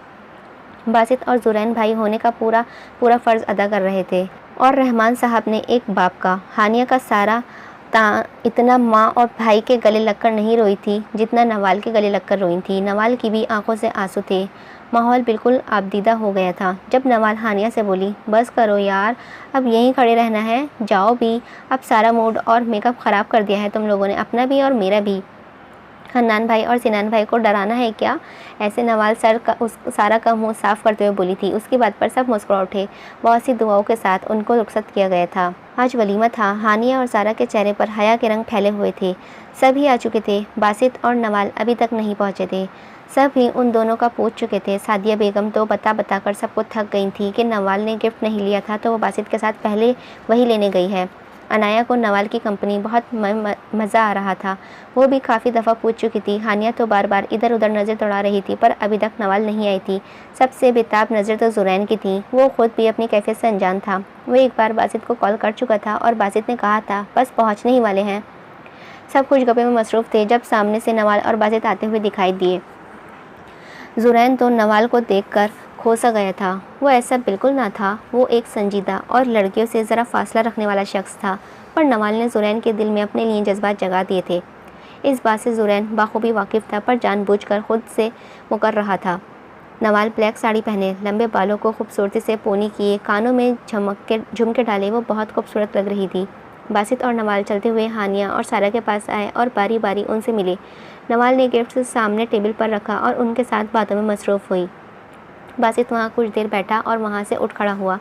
बासित और ज़ुरैन भाई होने का पूरा फ़र्ज़ अदा कर रहे थे और रहमान साहब ने एक बाप का। हानिया का सारा इतना माँ और भाई के गले लगकर नहीं रोई थी जितना नवाल के गले लगकर रोई थी। नवाल की भी आंखों से आंसू थे। माहौल बिल्कुल आबदीदा हो गया था जब नवाल हानिया से बोली। बस करो यार, अब यहीं खड़े रहना है, जाओ भी। अब सारा मूड और मेकअप ख़राब कर दिया है तुम लोगों ने, अपना भी और मेरा भी। हन्नान भाई और सिनान भाई को डराना है क्या? ऐसे नवाल सारा का मुँह साफ़ करते हुए बोली थी। उसकी बात पर सब मुस्कुरा उठे। बहुत सी दुआओं के साथ उनको रुखसत किया गया था। आज वलीमा था। हानिया और सारा के चेहरे पर हया के रंग फैले हुए थे। सभी आ चुके थे। बासित और नवाल अभी तक नहीं पहुँचे थे। सब ही उन दोनों का पूछ चुके थे। सादिया बेगम तो बता कर सबको थक गई थी कि नवाल ने गिफ्ट नहीं लिया था तो वो बासित के साथ पहले वही लेने गई है। अनाया को नवाल की कंपनी बहुत मज़ा आ रहा था। वो भी काफ़ी दफ़ा पूछ चुकी थी। हानिया तो बार बार इधर उधर नज़र दौड़ा रही थी पर अभी तक नवाल नहीं आई थी। सबसे बेताब नज़र तो ज़ुरैन की थी। वो खुद भी अपनी कैफियत से अनजान था। वो एक बार बासित को कॉल कर चुका था और बासित ने कहा था बस पहुँचने ही वाले हैं। सब खुशगपी में मसरूफ़ थे जब सामने से नवाल और बासित आते हुए दिखाई दिए। ज़ुरैन तो नवाल को देखकर खो सा गया था। वो ऐसा बिल्कुल ना था। वो एक संजीदा और लड़कियों से ज़रा फासला रखने वाला शख्स था, पर नवाल ने ज़ुरैन के दिल में अपने लिए जज्बात जगा दिए थे। इस बात से ज़ुरैन बाखूबी वाकिफ़ था पर जानबूझकर खुद से मुकर रहा था। नवाल ब्लैक साड़ी पहने, लंबे बालों को खूबसूरती से पोनी किए, कानों में झुमके डाले वो बहुत खूबसूरत लग रही थी। बासित और नवाल चलते हुए हानिया और सारा के पास आए और बारी बारी उनसे मिले। नवाल ने गिफ्ट सामने टेबल पर रखा और उनके साथ बातों में मसरूफ़ हुई। बासित वहाँ कुछ देर बैठा और वहाँ से उठ खड़ा हुआ।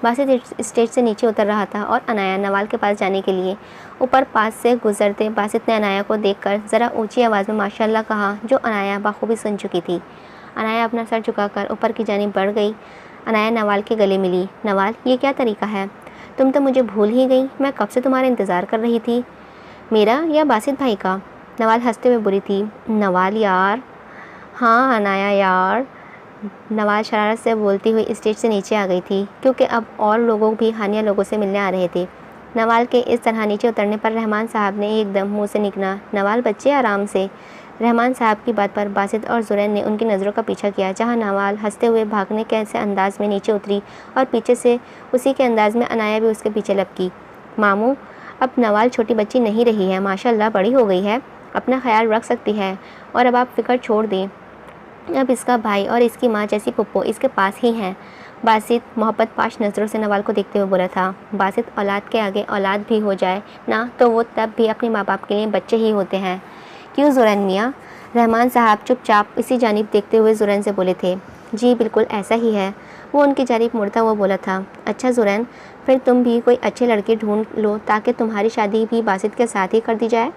बासित स्टेज से नीचे उतर रहा था और अनाया नवाल के पास जाने के लिए ऊपर पास से गुजरते बासित ने अनाया को देखकर ज़रा ऊंची आवाज़ में माशाल्लाह कहा, जो अनाया बखूबी सुन चुकी थी। अनाया अपना सर झुकाकर ऊपर की जानिब बढ़ गई। अनाया नवाल के गले मिली। नवाल, ये क्या तरीका है? तुम तो मुझे भूल ही गई। मैं कब से तुम्हारा इंतज़ार कर रही थी। मेरा या बासित भाई का? नवाल हंसते हुए बोली थी। नवाल यार। हाँ अनाया यार। नवाल शरारत से बोलती हुई स्टेज से नीचे आ गई थी, क्योंकि अब और लोगों भी हानिया लोगों से मिलने आ रहे थे। नवाल के इस तरह नीचे उतरने पर रहमान साहब ने एकदम मुंह से निकला, नवाल बच्चे आराम से। रहमान साहब की बात पर बासित और जुरैन ने उनकी नज़रों का पीछा किया, जहां नवाल हंसते हुए भागने के ऐसे अंदाज में नीचे उतरी और पीछे से उसी के अंदाज में अनाया भी उसके पीछे लपकी। मामू, अब नवाल छोटी बच्ची नहीं रही है, माशाल्लाह बड़ी हो गई है, अपना ख्याल रख सकती है, और अब आप फिक्र छोड़ दें। अब इसका भाई और इसकी माँ जैसी पुप्पो इसके पास ही हैं। बासित मोहब्बत पाश नज़रों से नवाल को देखते हुए बोला था। बासित औलाद के आगे औलाद भी हो जाए ना तो वो तब भी अपने माँ बाप के लिए बच्चे ही होते हैं। क्यों जुरैन मियाँ? रहमान साहब चुपचाप इसी जानिब देखते हुए जुरैन से बोले थे। जी बिल्कुल ऐसा ही है। वो उनकी जानिब मुड़ता हुआ बोला था। अच्छा जुरैन, फिर तुम भी कोई अच्छे लड़के ढूंढ लो ताकि तुम्हारी शादी भी बासित के साथ ही कर दी जाए।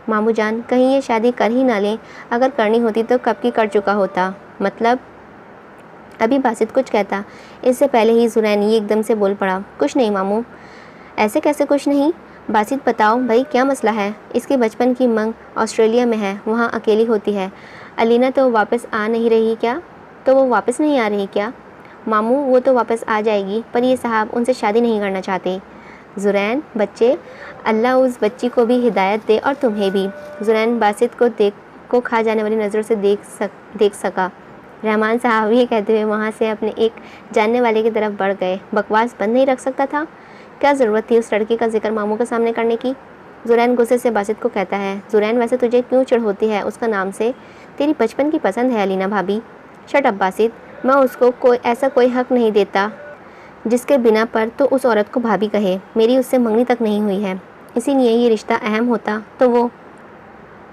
मामू जान, कहीं ये शादी कर ही ना लें, अगर करनी होती तो कब की कर चुका होता। मतलब? अभी बासित कुछ कहता इससे पहले ही जुरैन ये एकदम से बोल पड़ा। कुछ नहीं मामू। ऐसे कैसे कुछ नहीं? बासित बताओ भाई, क्या मसला है? इसके बचपन की मंग ऑस्ट्रेलिया में है, वहाँ अकेली होती है। अलीना तो वापस आ नहीं रही क्या? तो वो वापस नहीं आ रही क्या? मामू वो तो वापस आ जाएगी, पर ये साहब उनसे शादी नहीं करना चाहते। जुरैन बच्चे, अल्लाह उस बच्ची को भी हिदायत दे और तुम्हें भी। जुरैन बासित को खा जाने वाली नज़रों से देख सका। रहमान साहब ये कहते हुए वहाँ से अपने एक जानने वाले की तरफ बढ़ गए। बकवास बंद नहीं रख सकता था? क्या ज़रूरत थी उस लड़की का जिक्र मामू के सामने करने की? जुरैन गुस्से से बासित को कहता है। जुरैन वैसे तुझे क्यों चिढ़ होती है उसका नाम से? तेरी बचपन की पसंद है अलीना भाभी। शट अप बासित, मैं उसको कोई हक नहीं देता जिसके बिना पर तो उस औरत को भाभी कहे। मेरी उससे मंगनी तक नहीं हुई है, इसीलिए ये रिश्ता अहम होता तो वो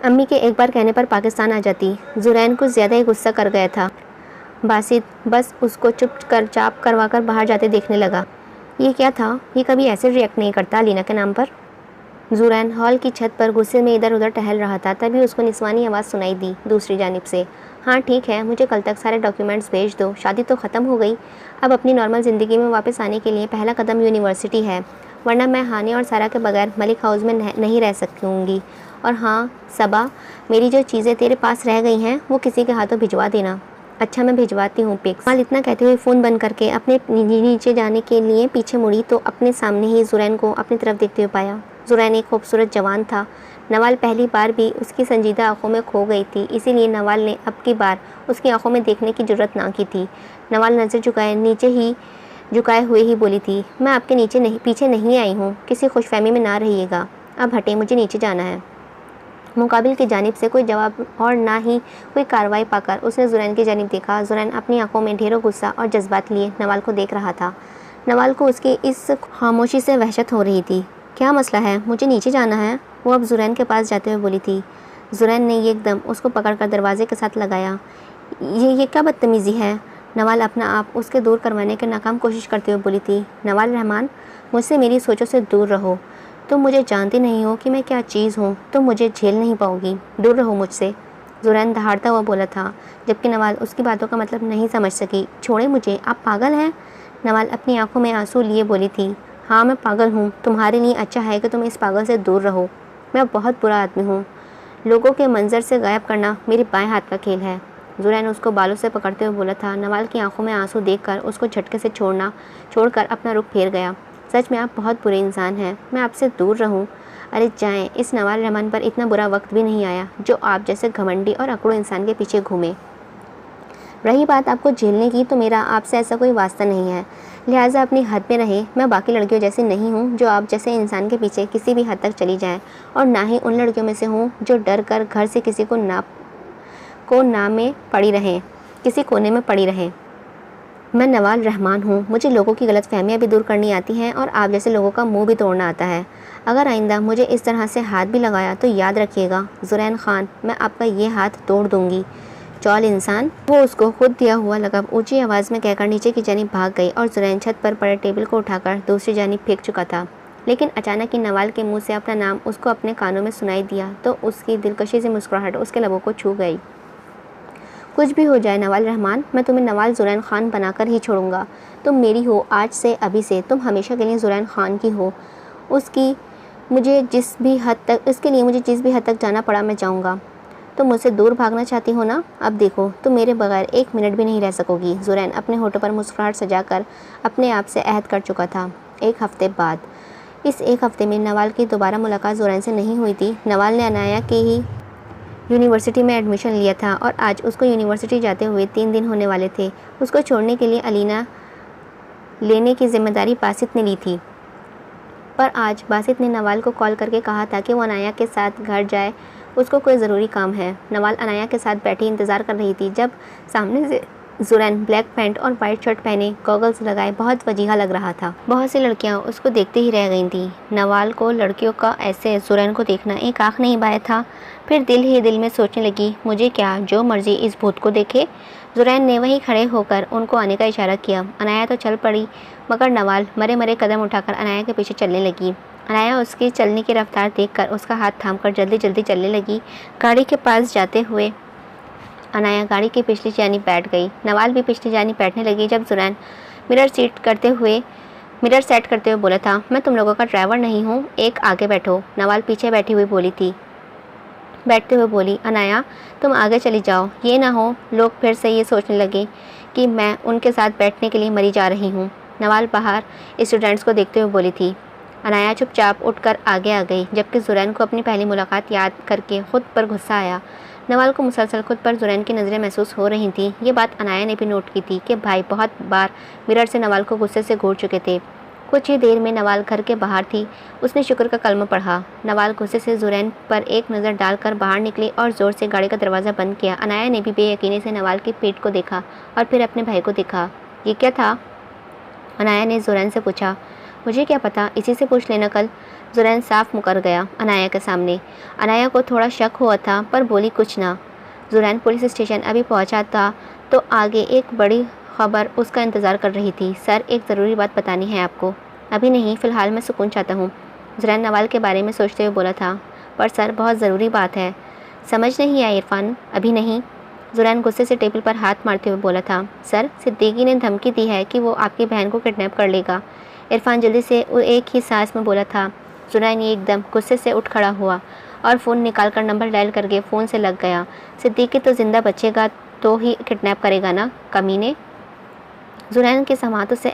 अम्मी के एक बार कहने पर पाकिस्तान आ जाती। जुरैन कुछ ज़्यादा ही गुस्सा कर गया था। बासित बस उसको चाप करवा कर बाहर जाते देखने लगा। ये क्या था? ये कभी ऐसे रिएक्ट नहीं करता अलीना के नाम पर। जुरैन हॉल की छत पर गुस्से में इधर उधर टहल रहा था, तभी उसको निस्वानी आवाज़ सुनाई दी दूसरी जानिब से। हाँ ठीक है, मुझे कल तक सारे डॉक्यूमेंट्स भेज दो, शादी तो ख़त्म हो गई। अब अपनी नॉर्मल ज़िंदगी में वापस आने के लिए पहला कदम यूनिवर्सिटी है, वरना मैं हानिया और सारा के बगैर मलिक हाउस में नहीं रह सकूँगी। और हाँ सबा, मेरी जो चीज़ें तेरे पास रह गई हैं वो किसी के हाथों भिजवा देना। अच्छा मैं भिजवाती हूँ पिक्स। माल इतना कहते हुए फ़ोन बंद करके अपने नीचे जाने के लिए पीछे मुड़ी तो अपने सामने ही जुरैन को अपनी तरफ देखते हुए पाया। जुरैन एक खूबसूरत जवान था। नवाल पहली बार भी उसकी संजीदा आंखों में खो गई थी, इसीलिए नवाल ने अब की बार उसकी आंखों में देखने की जरूरत ना की थी। नवाल नज़र झुकाए हुए ही बोली थी, मैं आपके पीछे नहीं आई हूँ, किसी खुशफहमी में ना रहिएगा। अब हटे, मुझे नीचे जाना है। मुकाबिल की जानिब से कोई जवाब और ना ही कोई कार्रवाई पाकर उसने जुरैन की जानिब देखा। जुरैन अपनी आंखों में ढेरों गुस्सा और जज्बात लिए नवाल को देख रहा था। नवाल को उसकी इस खामोशी से वहशत हो रही थी। क्या मसला है? मुझे नीचे जाना है, वो अब जुरैन के पास जाते हुए बोली थी। जुरैन ने एकदम उसको पकड़कर दरवाजे के साथ लगाया। ये क्या बदतमीज़ी है? नवाल अपना आप उसके दूर करवाने की नाकाम कोशिश करते हुए बोली थी। नवाल रहमान, मुझसे मेरी सोचों से दूर रहो। तुम मुझे जानती नहीं हो कि मैं क्या चीज़ हूँ, तुम मुझे झेल नहीं पाओगी, दूर रहो मुझसे। जुरैन दहाड़ता हुआ बोला था, जबकि नवाल उसकी बातों का मतलब नहीं समझ सकी। छोड़े मुझे, आप पागल हैं? नवाल अपनी आंखों में आंसू लिए बोली थी। हाँ मैं पागल हूँ, तुम्हारे लिए अच्छा है कि तुम इस पागल से दूर रहो। मैं बहुत बुरा आदमी हूँ, लोगों के मंजर से गायब करना मेरे बाएं हाथ का खेल है। जुरैन उसको बालों से पकड़ते हुए बोला था। नवाल की आंखों में आंसू देखकर उसको झटके से छोड़कर अपना रुख फेर गया। सच में आप बहुत बुरे इंसान हैं, मैं आपसे दूर रहूं। अरे जाएं, इस नवाल रहमान पर इतना बुरा वक्त भी नहीं आया जो आप जैसे घमंडी और अकड़ू इंसान के पीछे घूमे। रही बात आपको झेलने की, तो मेरा आपसे ऐसा कोई वास्ता नहीं है, लिहाजा अपनी हद में रहे। मैं बाकी लड़कियों जैसी नहीं हूँ जो आप जैसे इंसान के पीछे किसी भी हद तक चली जाएं, और ना ही उन लड़कियों में से हूँ जो डर कर घर से किसी कोने में पड़ी रहें। मैं नवाल रहमान हूँ, मुझे लोगों की गलतफहमियाँ भी दूर करनी आती हैं और आप जैसे लोगों का मुंह भी तोड़ना आता है। अगर आइंदा मुझे इस तरह से हाथ भी लगाया तो याद रखिएगा जुरैन खान, मैं आपका ये हाथ तोड़ दूँगी। चौल इंसान। वो उसको खुद दिया हुआ लक़ब ऊंची आवाज़ में कहकर नीचे की जानिब भाग गई और जुरैन छत पर पड़े टेबल को उठाकर दूसरी जानिब फेंक चुका था। लेकिन अचानक ही नवाल के मुंह से अपना नाम उसको अपने कानों में सुनाई दिया तो उसकी दिलकशी से मुस्कुराहट उसके लबों को छू गई। कुछ भी हो जाए नवाल रहमान, मैं तुम्हें नवाल जुरैन खान बनाकर ही छोड़ूंगा। तुम मेरी हो आज से, अभी से। तुम हमेशा के लिए जुरैन खान की हो। उसके लिए मुझे जिस भी हद तक जाना पड़ा मैं जाऊंगा। तुम मुझसे दूर भागना चाहती हो ना? अब देखो, तुम मेरे बगैर एक मिनट भी नहीं रह सकोगी। जुरैन अपने होठों पर मुस्कुराहट सजाकर अपने आप से अहद कर चुका था। एक हफ्ते बाद। इस एक हफ्ते में नवाल की दोबारा मुलाकात जुरैन से नहीं हुई थी। नवाल ने अनाया की ही यूनिवर्सिटी में एडमिशन लिया था और आज उसको यूनिवर्सिटी जाते हुए 3 दिन होने वाले थे। उसको छोड़ने के लिए अलीना लेने की जिम्मेदारी बासित ने ली थी, पर आज बासित ने नवाल को कॉल करके कहा था कि वो अनाया के साथ घर जाए, उसको कोई ज़रूरी काम है। नवाल अनाया के साथ बैठी इंतज़ार कर रही थी जब सामने से जुरैन ब्लैक पैंट और वाइट शर्ट पहने गॉगल्स लगाए बहुत वजीहा लग रहा था। बहुत सी लड़कियां उसको देखते ही रह गई थीं। नवाल को लड़कियों का ऐसे जुरैन को देखना एक आँख नहीं बाया था। फिर दिल ही दिल में सोचने लगी, मुझे क्या, जो मर्जी इस भूत को देखे। जुरैन ने वहीं खड़े होकर उनको आने का इशारा किया। अनाया तो चल पड़ी, मगर नवाल मरे मरे कदम उठाकर अनाया के पीछे चलने लगी। अनाया उसकी चलने की रफ्तार देखकर उसका हाथ थामकर जल्दी जल्दी चलने लगी। गाड़ी के पास जाते हुए अनाया गाड़ी की पिछली जानिब बैठ गई। नवाल भी पिछली जानिब बैठने लगी जब जुरैन मिरर सेट करते हुए बोला था, मैं तुम लोगों का ड्राइवर नहीं हूँ, एक आगे बैठो। नवाल पीछे बैठते हुए बोली, अनाया तुम आगे चली जाओ, ये ना हो लोग फिर से ये सोचने लगे कि मैं उनके साथ बैठने के लिए मरी जा रही हूँ। नवाल बाहर स्टूडेंट्स को देखते हुए बोली थी। अनाया चुपचाप उठकर आगे आ गई, जबकि जुरैन को अपनी पहली मुलाकात याद करके खुद पर गुस्सा आया। नवाल को मुसलसल खुद पर जुरैन की नज़रें महसूस हो रही थी। ये बात अनाया ने भी नोट की थी कि भाई बहुत बार मिरर से नवाल को गुस्से से घूर चुके थे। कुछ ही देर में नवाल घर के बाहर थी। उसने शुक्र का कलमा पढ़ा। नवाल गुस्से से जुरैन पर एक नज़र डालकर बाहर निकली और ज़ोर से गाड़ी का दरवाज़ा बंद किया। अनाया ने भी बेयकीनी से नवाल की पीठ को देखा और फिर अपने भाई को देखा। ये क्या था? अनाया ने जुरैन से पूछा। मुझे क्या पता, इसी से पूछ लेना कल। जुरैन साफ मुकर गया अनाया के सामने। अनाया को थोड़ा शक हुआ था पर बोली कुछ ना। जुरैन पुलिस स्टेशन अभी पहुंचा था तो आगे एक बड़ी खबर उसका इंतज़ार कर रही थी। सर, एक ज़रूरी बात बतानी है आपको। अभी नहीं, फ़िलहाल मैं सुकून चाहता हूँ। जुरैन नवाल के बारे में सोचते हुए बोला था। पर सर, बहुत ज़रूरी बात है। समझ नहीं आया इरफान। अभी नहीं। जुरैन गुस्से से टेबल पर हाथ मारते हुए बोला था। सर, सिद्दीकी ने धमकी दी है कि वो आपकी बहन को किडनैप कर लेगा। इरफान जल्दी से एक ही सांस में बोला था। जुरैन एकदम गुस्से से उठ खड़ा हुआ और फ़ोन निकालकर नंबर डायल करके फ़ोन से लग गया। सिद्दीकी तो ज़िंदा बचेगा तो ही किडनैप करेगा ना, कमीने। जुरैन के समातों से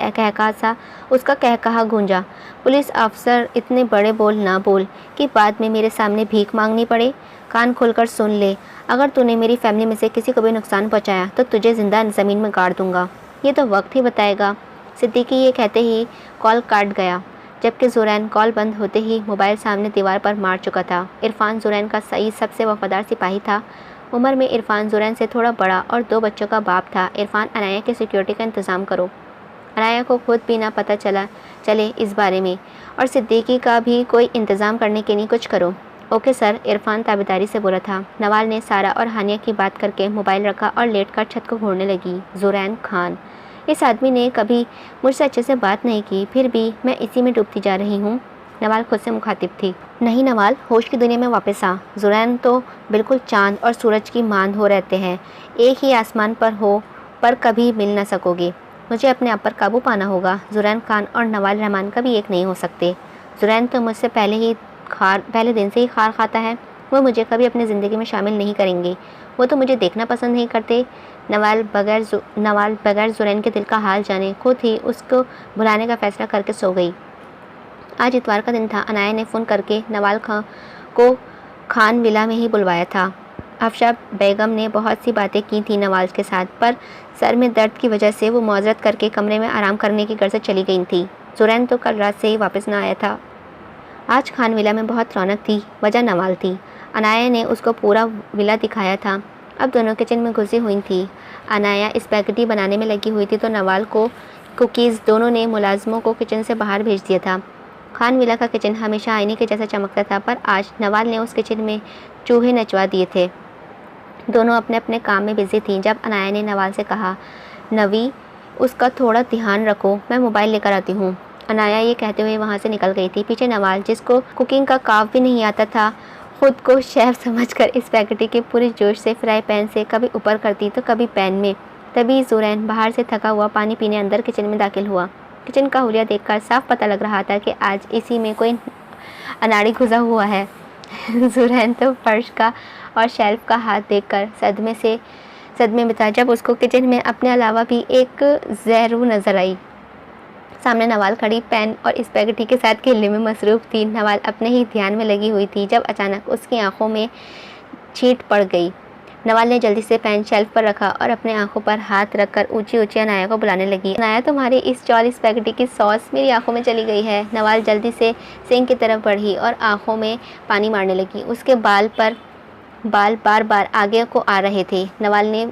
उसका कहकहा गूंजा। पुलिस अफसर, इतने बड़े बोल ना बोल कि बाद में मेरे सामने भीख मांगनी पड़े। कान खोलकर सुन ले, अगर तूने मेरी फैमिली में से किसी को भी नुकसान पहुंचाया तो तुझे ज़िंदा ज़मीन में गाड़ दूंगा। ये तो वक्त ही बताएगा। सिद्दीकी ये कहते ही कॉल काट गया, जबकि जुरैन कॉल बंद होते ही मोबाइल सामने दीवार पर मार चुका था। इरफान जुरैन का सही सबसे वफादार सिपाही था। उम्र में इरफान जुरैन से थोड़ा बड़ा और 2 बच्चों का बाप था। इरफान, अनाया की सिक्योरिटी का इंतज़ाम करो। अनाया को खुद भी ना पता चले इस बारे में, और सिद्दीकी का भी कोई इंतज़ाम करने के लिए कुछ करो। ओके सर, इरफान ताबेदारी से बोला था। नवाल ने सारा और हानिया की बात करके मोबाइल रखा और लेटकर छत को घूरने लगी। जुरैन खान, इस आदमी ने कभी मुझसे अच्छे से बात नहीं की, फिर भी मैं इसी में डूबती जा रही हूँ। नवाल खुद से मुखातिब थी। नहीं नवाल, होश की दुनिया में वापस आ। जुरैन तो बिल्कुल चांद और सूरज की मांद हो रहते हैं। एक ही आसमान पर हो पर कभी मिल ना सकोगे। मुझे अपने आप पर काबू पाना होगा। जुरैन खान और नवाल रहमान कभी एक नहीं हो सकते। जुरैन तो मुझसे पहले दिन से ही खार खाता है। वो मुझे कभी अपनी ज़िंदगी में शामिल नहीं करेंगे। वो तो मुझे देखना पसंद नहीं करते। नवाल बगैर जुरैन के दिल का हाल जाने खुद ही उसको भुलाने का फ़ैसला करके सो गई। आज इतवार का दिन था। अनाया ने फ़ोन करके नवाल को खान विला में ही बुलवाया था। अफशा बेगम ने बहुत सी बातें की थी नवाज के साथ, पर सर में दर्द की वजह से वो मुआवज़त करके कमरे में आराम करने की गर्ज से चली गई थी। जुरैन तो कल रात से ही वापस ना आया था। आज खान विला में बहुत रौनक थी। वजह नवाल थी। अनाया ने उसको पूरा विला दिखाया था। अब दोनों किचन में घुसी हुई थी। अनाया स्पैगेटी बनाने में लगी हुई थी तो नवाल को कुकीज़। दोनों ने मुलाजमों को किचन से बाहर भेज दिया था। खान विला का किचन हमेशा आईने के जैसा चमकता था, पर आज नवाल ने उस किचन में चूहे नचवा दिए थे। दोनों अपने अपने काम में बिजी थीं जब अनाया ने नवाल से कहा, नवी, उसका थोड़ा ध्यान रखो, मैं मोबाइल लेकर आती हूँ। अनाया ये कहते हुए वहाँ से निकल गई थी। पीछे नवाल, जिसको कुकिंग का काफ भी नहीं आता था, खुद को शेफ़ समझकर स्पैगेटी के पूरे जोश से फ्राई पैन से कभी ऊपर करती तो कभी पैन में। तभी ज़ुरैन बाहर से थका हुआ पानी पीने अंदर किचन में दाखिल हुआ। किचन का हुलिया देखकर साफ पता लग रहा था कि आज इसी में कोई अनाड़ी घुसा हुआ है। ज़ुरैन तो फर्श का और शेल्फ का हाथ देखकर सदमे में था जब उसको किचन में अपने अलावा भी एक ज़हरू नज़र आई। सामने नवाल खड़ी पैन और स्पैगेटी के साथ खेलने में मसरूफ़ थी। नवाल अपने ही ध्यान में लगी हुई थी जब अचानक उसकी आंखों में छींट पड़ गई। नवाल ने जल्दी से पैन शेल्फ पर रखा और अपने आंखों पर हाथ रखकर ऊंची ऊंची अनाया को बुलाने लगी। अनाया, तुम्हारी इस चौल स्पैगेटी की सॉस मेरी आंखों में चली गई है। नवाल जल्दी से सिंक की तरफ बढ़ी और आंखों में पानी मारने लगी। उसके बाल बार बार आगे को आ रहे थे। नवाल ने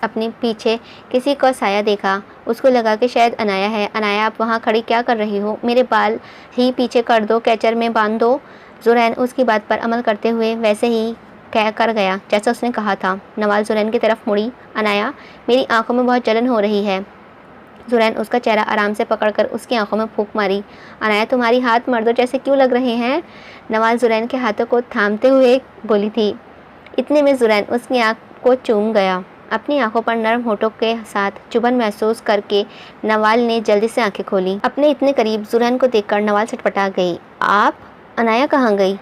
अपने पीछे किसी को साया देखा। उसको लगा कि शायद अनाया है। अनाया, आप वहाँ खड़ी क्या कर रही हो? मेरे बाल ही पीछे कर दो, कैचर में बांध दो। ज़ुरैन उसकी बात पर अमल करते हुए वैसे ही कह कर गया जैसा उसने कहा था। नवाल ज़ुरैन की तरफ मुड़ी। अनाया, मेरी आंखों में बहुत जलन हो रही है। ज़ुरैन उसका चेहरा आराम से पकड़कर उसकी आंखों में फूंक मारी। अनाया, तुम्हारी हाथ मर्दों जैसे क्यों लग रहे हैं? नवाल ज़ुरैन के हाथों को थामते हुए बोली थी। इतने में ज़ुरैन उसकी आंख को चूम गया। अपनी आंखों पर नरम होठों के साथ चुभन महसूस करके नवाल ने जल्दी से आंखें खोली। अपने इतने करीब ज़ुरैन को देखकर नवाल छटपटा गई। आप? अनाया कहाँ गई?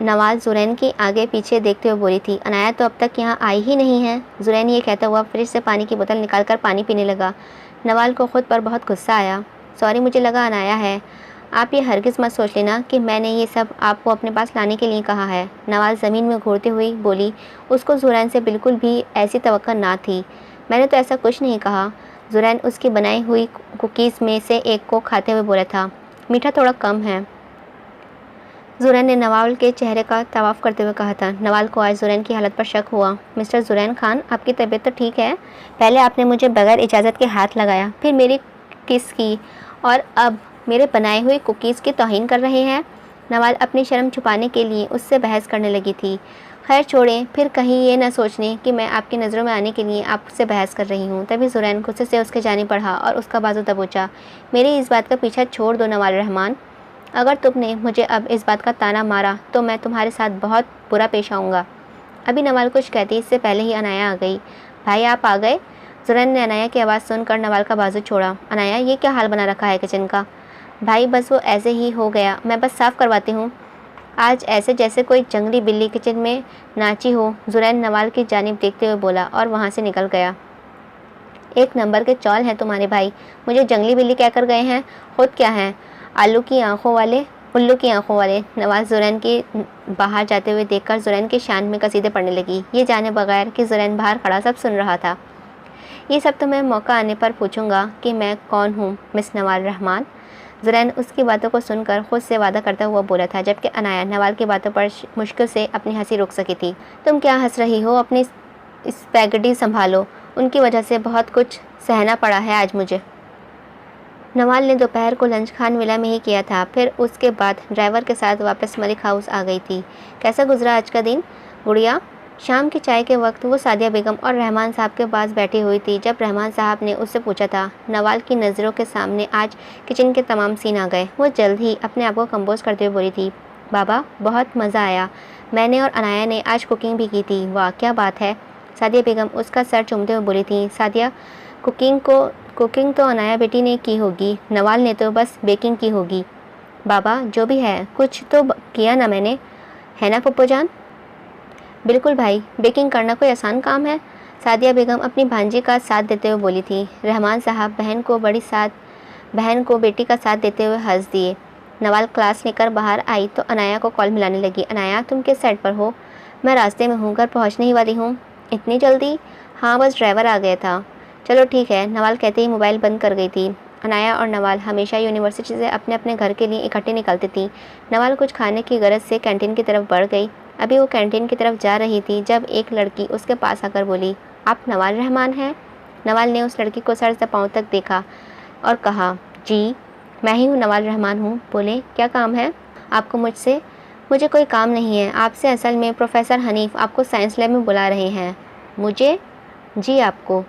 नवाल ज़ुरैन की आगे पीछे देखते हुए बोली थी। अनाया तो अब तक यहाँ आई ही नहीं है। ज़ुरैन ये कहता हुआ फ्रिज से पानी की बोतल निकालकर पानी पीने लगा। नवाल को खुद पर बहुत गुस्सा आया। सॉरी, मुझे लगा अनाया है। आप ये हरगिज़ मत सोच लेना कि मैंने ये सब आपको अपने पास लाने के लिए कहा है। नवाल ज़मीन में घूरते हुई बोली। उसको ज़ुरैन से बिल्कुल भी ऐसी तवक्को ना थी। मैंने तो ऐसा कुछ नहीं कहा। ज़ुरैन उसकी बनाई हुई कुकीज़ में से एक को खाते हुए बोला था, मीठा थोड़ा कम है। ज़ुरैन ने नवाल के चेहरे का तवाफ़ करते हुए कहा था। नवाल को आज ज़ुरैन की हालत पर शक हुआ। मिस्टर ज़ुरैन खान, आपकी तबीयत तो ठीक है? पहले आपने मुझे बगैर इजाज़त के हाथ लगाया, फिर मेरी किस की, और अब मेरे बनाए हुए कुकीज़ की तौहीन कर रहे हैं। नवाल अपनी शर्म छुपाने के लिए उससे बहस करने लगी थी। खैर छोड़ें, फिर कहीं ये ना सोच लें कि मैं आपकी नज़रों में आने के लिए आपसे बहस कर रही हूँ। तभी ज़ुरैन गुस्से से उसके जानिब बढ़ा और उसका बाजू दबोचा। मेरी इस बात का पीछा छोड़ दो नवाल रहमान। अगर तुमने मुझे अब इस बात का ताना मारा तो मैं तुम्हारे साथ बहुत बुरा पेश आऊँगा। अभी नवाल कुछ कहती इससे पहले ही अनाया आ गई। भाई, आप आ गए? ज़ुरैन ने अनाया की आवाज़ सुनकर नवाल का बाजू छोड़ा। अनाया, ये क्या हाल बना रखा है किचन का? भाई, बस वो ऐसे ही हो गया, मैं बस साफ़ करवाती हूँ। आज ऐसे जैसे कोई जंगली बिल्ली किचन में नाची हो। ज़ुरैन नवाल की जानिब देखते हुए बोला और वहाँ से निकल गया। एक नंबर के चौल हैं तुम्हारे भाई। मुझे जंगली बिल्ली कहकर गए हैं। खुद क्या हैं? आलू की आंखों वाले, उल्लू की आंखों वाले। नवाज ज़ुरैन के बाहर जाते हुए देखकर ज़ुरैन के शान में कसीदे पड़ने लगी, ये जाने बगैर कि ज़ुरैन बाहर खड़ा सब सुन रहा था। ये सब तो मैं मौका आने पर पूछूंगा कि मैं कौन हूँ, मिस नवाल रहमान। ज़ुरैन उसकी बातों को सुनकर खुद से वादा करता हुआ बोला था, जबकि अनाया नवाल की बातों पर मुश्किल से अपनी हंसी रोक सकी थी। तुम क्या हंस रही हो? अपनी स्पैगेटी संभालो, उनकी वजह से बहुत कुछ सहना पड़ा है आज मुझे। नवाल ने दोपहर को लंच खान विला में ही किया था, फिर उसके बाद ड्राइवर के साथ वापस मलिक हाउस आ गई थी। कैसा गुजरा आज का दिन गुड़िया? शाम की चाय के वक्त वो सादिया बेगम और रहमान साहब के पास बैठी हुई थी जब रहमान साहब ने उससे पूछा था। नवाल की नज़रों के सामने आज किचन के तमाम सीन आ गए। वो जल्द ही अपने आप को कंपोज करते हुए बोली थी, बाबा बहुत मज़ा आया, मैंने और अनाया ने आज कुकिंग भी की थी। वाह क्या बात है। सादिया बेगम उसका सर चूमते हुए बोली थी। सादिया, कुकिंग तो अनाया बेटी ने की होगी, नवाल ने तो बस बेकिंग की होगी। बाबा जो भी है कुछ तो किया ना मैंने, है ना पप्पू जान? बिल्कुल भाई, बेकिंग करना कोई आसान काम है। सादिया बेगम अपनी भांजी का साथ देते हुए बोली थी। रहमान साहब बहन को बेटी का साथ देते हुए हंस दिए। नवाल क्लास लेकर बाहर आई तो अनाया को कॉल मिलाने लगी। अनाया, तुम किस साइड पर हो? मैं रास्ते में हूँ, घर पहुँचने ही वाली हूँ। इतनी जल्दी? हाँ बस ड्राइवर आ गया था। चलो ठीक है, नवाल कहते ही मोबाइल बंद कर गई थी। अनाया और नवाल हमेशा यूनिवर्सिटी से अपने अपने घर के लिए इकट्ठे निकलती थी। नवाल कुछ खाने की गरज से कैंटीन की तरफ बढ़ गई। अभी वो कैंटीन की तरफ जा रही थी जब एक लड़की उसके पास आकर बोली, आप नवाल रहमान हैं? नवाल ने उस लड़की को सर से पाँव तक देखा और कहा, जी मैं ही हूँ, नवाल रहमान हूँ। बोले, क्या काम है आपको मुझसे? मुझे कोई काम नहीं है आपसे, असल में प्रोफेसर हनीफ आपको साइंस लैब में बुला रहे हैं। मुझे? जी आपको।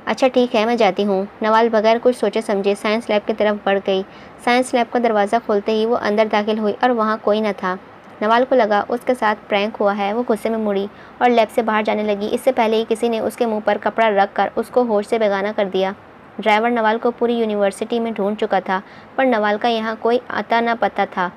अच्छा ठीक है, मैं जाती हूँ। नवाल बगैर कुछ सोचे समझे साइंस लैब की तरफ बढ़ गई। साइंस लैब का दरवाज़ा खोलते ही वो अंदर दाखिल हुई और वहाँ कोई न था। नवाल को लगा उसके साथ प्रैंक हुआ है। वो गुस्से में मुड़ी और लैब से बाहर जाने लगी। इससे पहले ही किसी ने उसके मुंह पर कपड़ा रख कर उसको होश से बेगाना कर दिया। ड्राइवर नवाल को पूरी यूनिवर्सिटी में ढूंढ चुका था, पर नवाल का यहाँ कोई आता न पता था।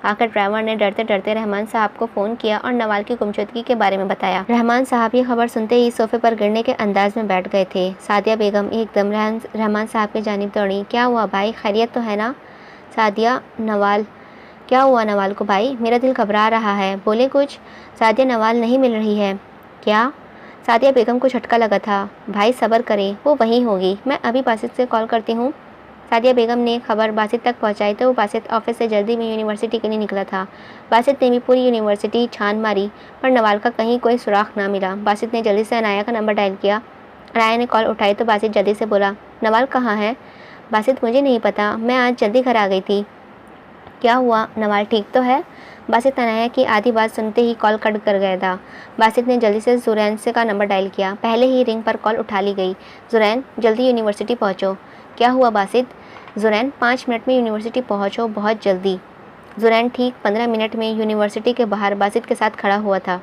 आखिर ड्राइवर ने डरते डरते रहमान साहब को फ़ोन किया और नवाल की गुमशुदगी के बारे में बताया। रहमान साहब ये खबर सुनते ही सोफे पर गिरने के अंदाज में बैठ गए थे। सादिया बेगम एकदम रहमान साहब की जानिब दौड़ी। क्या हुआ भाई, खैरियत तो है ना? सादिया, नवाल। क्या हुआ नवाल को भाई? मेरा दिल घबरा रहा है, बोले कुछ। सादिया, नवाल नहीं मिल रही है। क्या? सादिया बेगम को झटका लगा था। भाई सब्र करें, वो वहीं होगी, मैं अभी बासित से कॉल करती हूँ। सादिया बेगम ने खबर बासित तक पहुंचाई तो बासित ऑफिस से जल्दी में यूनिवर्सिटी के लिए निकला था। बासित ने भी पूरी यूनिवर्सिटी छान मारी, पर नवाल का कहीं कोई सुराख ना मिला। बासित ने जल्दी से अनाया का नंबर डायल किया। अनाया ने कॉल उठाई तो बासित जल्दी से बोला, नवाल कहाँ है? बासित, मुझे नहीं पता, मैं आज जल्दी घर आ गई थी। क्या हुआ, नवाल ठीक तो है? बासित अनाया की आधी बात सुनते ही कॉल कट कर गया था। बासित ने जल्दी से जुरैन से का नंबर डायल किया। पहले ही रिंग पर कॉल उठा ली गई। जुरैन, जल्दी यूनिवर्सिटी पहुँचो। क्या हुआ बासित? जुरैन, 5 मिनट में यूनिवर्सिटी पहुँचो, बहुत जल्दी। जुरैन ठीक 15 मिनट में यूनिवर्सिटी के बाहर बासित के साथ खड़ा हुआ था।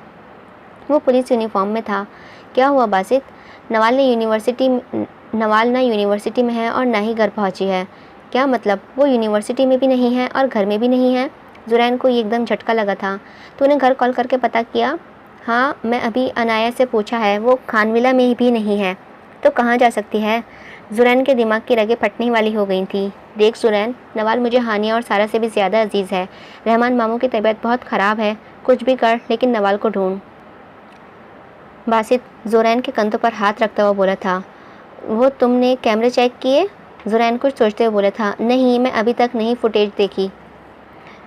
वो पुलिस यूनिफॉर्म में था। क्या हुआ बासित? नवाल ना यूनिवर्सिटी में है और ना ही घर पहुँची है। क्या मतलब? वो यूनिवर्सिटी में भी नहीं है और घर में भी नहीं है? जुरैन को एकदम झटका लगा था। तूने घर कॉल करके पता किया? हाँ, मैं अभी अनाया से पूछा है, वो खानविला में भी नहीं है। तो कहाँ जा सकती है? जुरैन के दिमाग की रगें फटने वाली हो गई थी। देख जुरैन, नवाल मुझे हानिया और सारा से भी ज़्यादा अजीज़ है। रहमान मामू की तबीयत बहुत ख़राब है, कुछ भी कर लेकिन नवाल को ढूंढ। बासित जुरैन के कंधों पर हाथ रखता हुआ बोला था। वो तुमने कैमरे चेक किए? जुरैन कुछ सोचते हुए बोला था। नहीं, मैं अभी तक नहीं फुटेज देखी।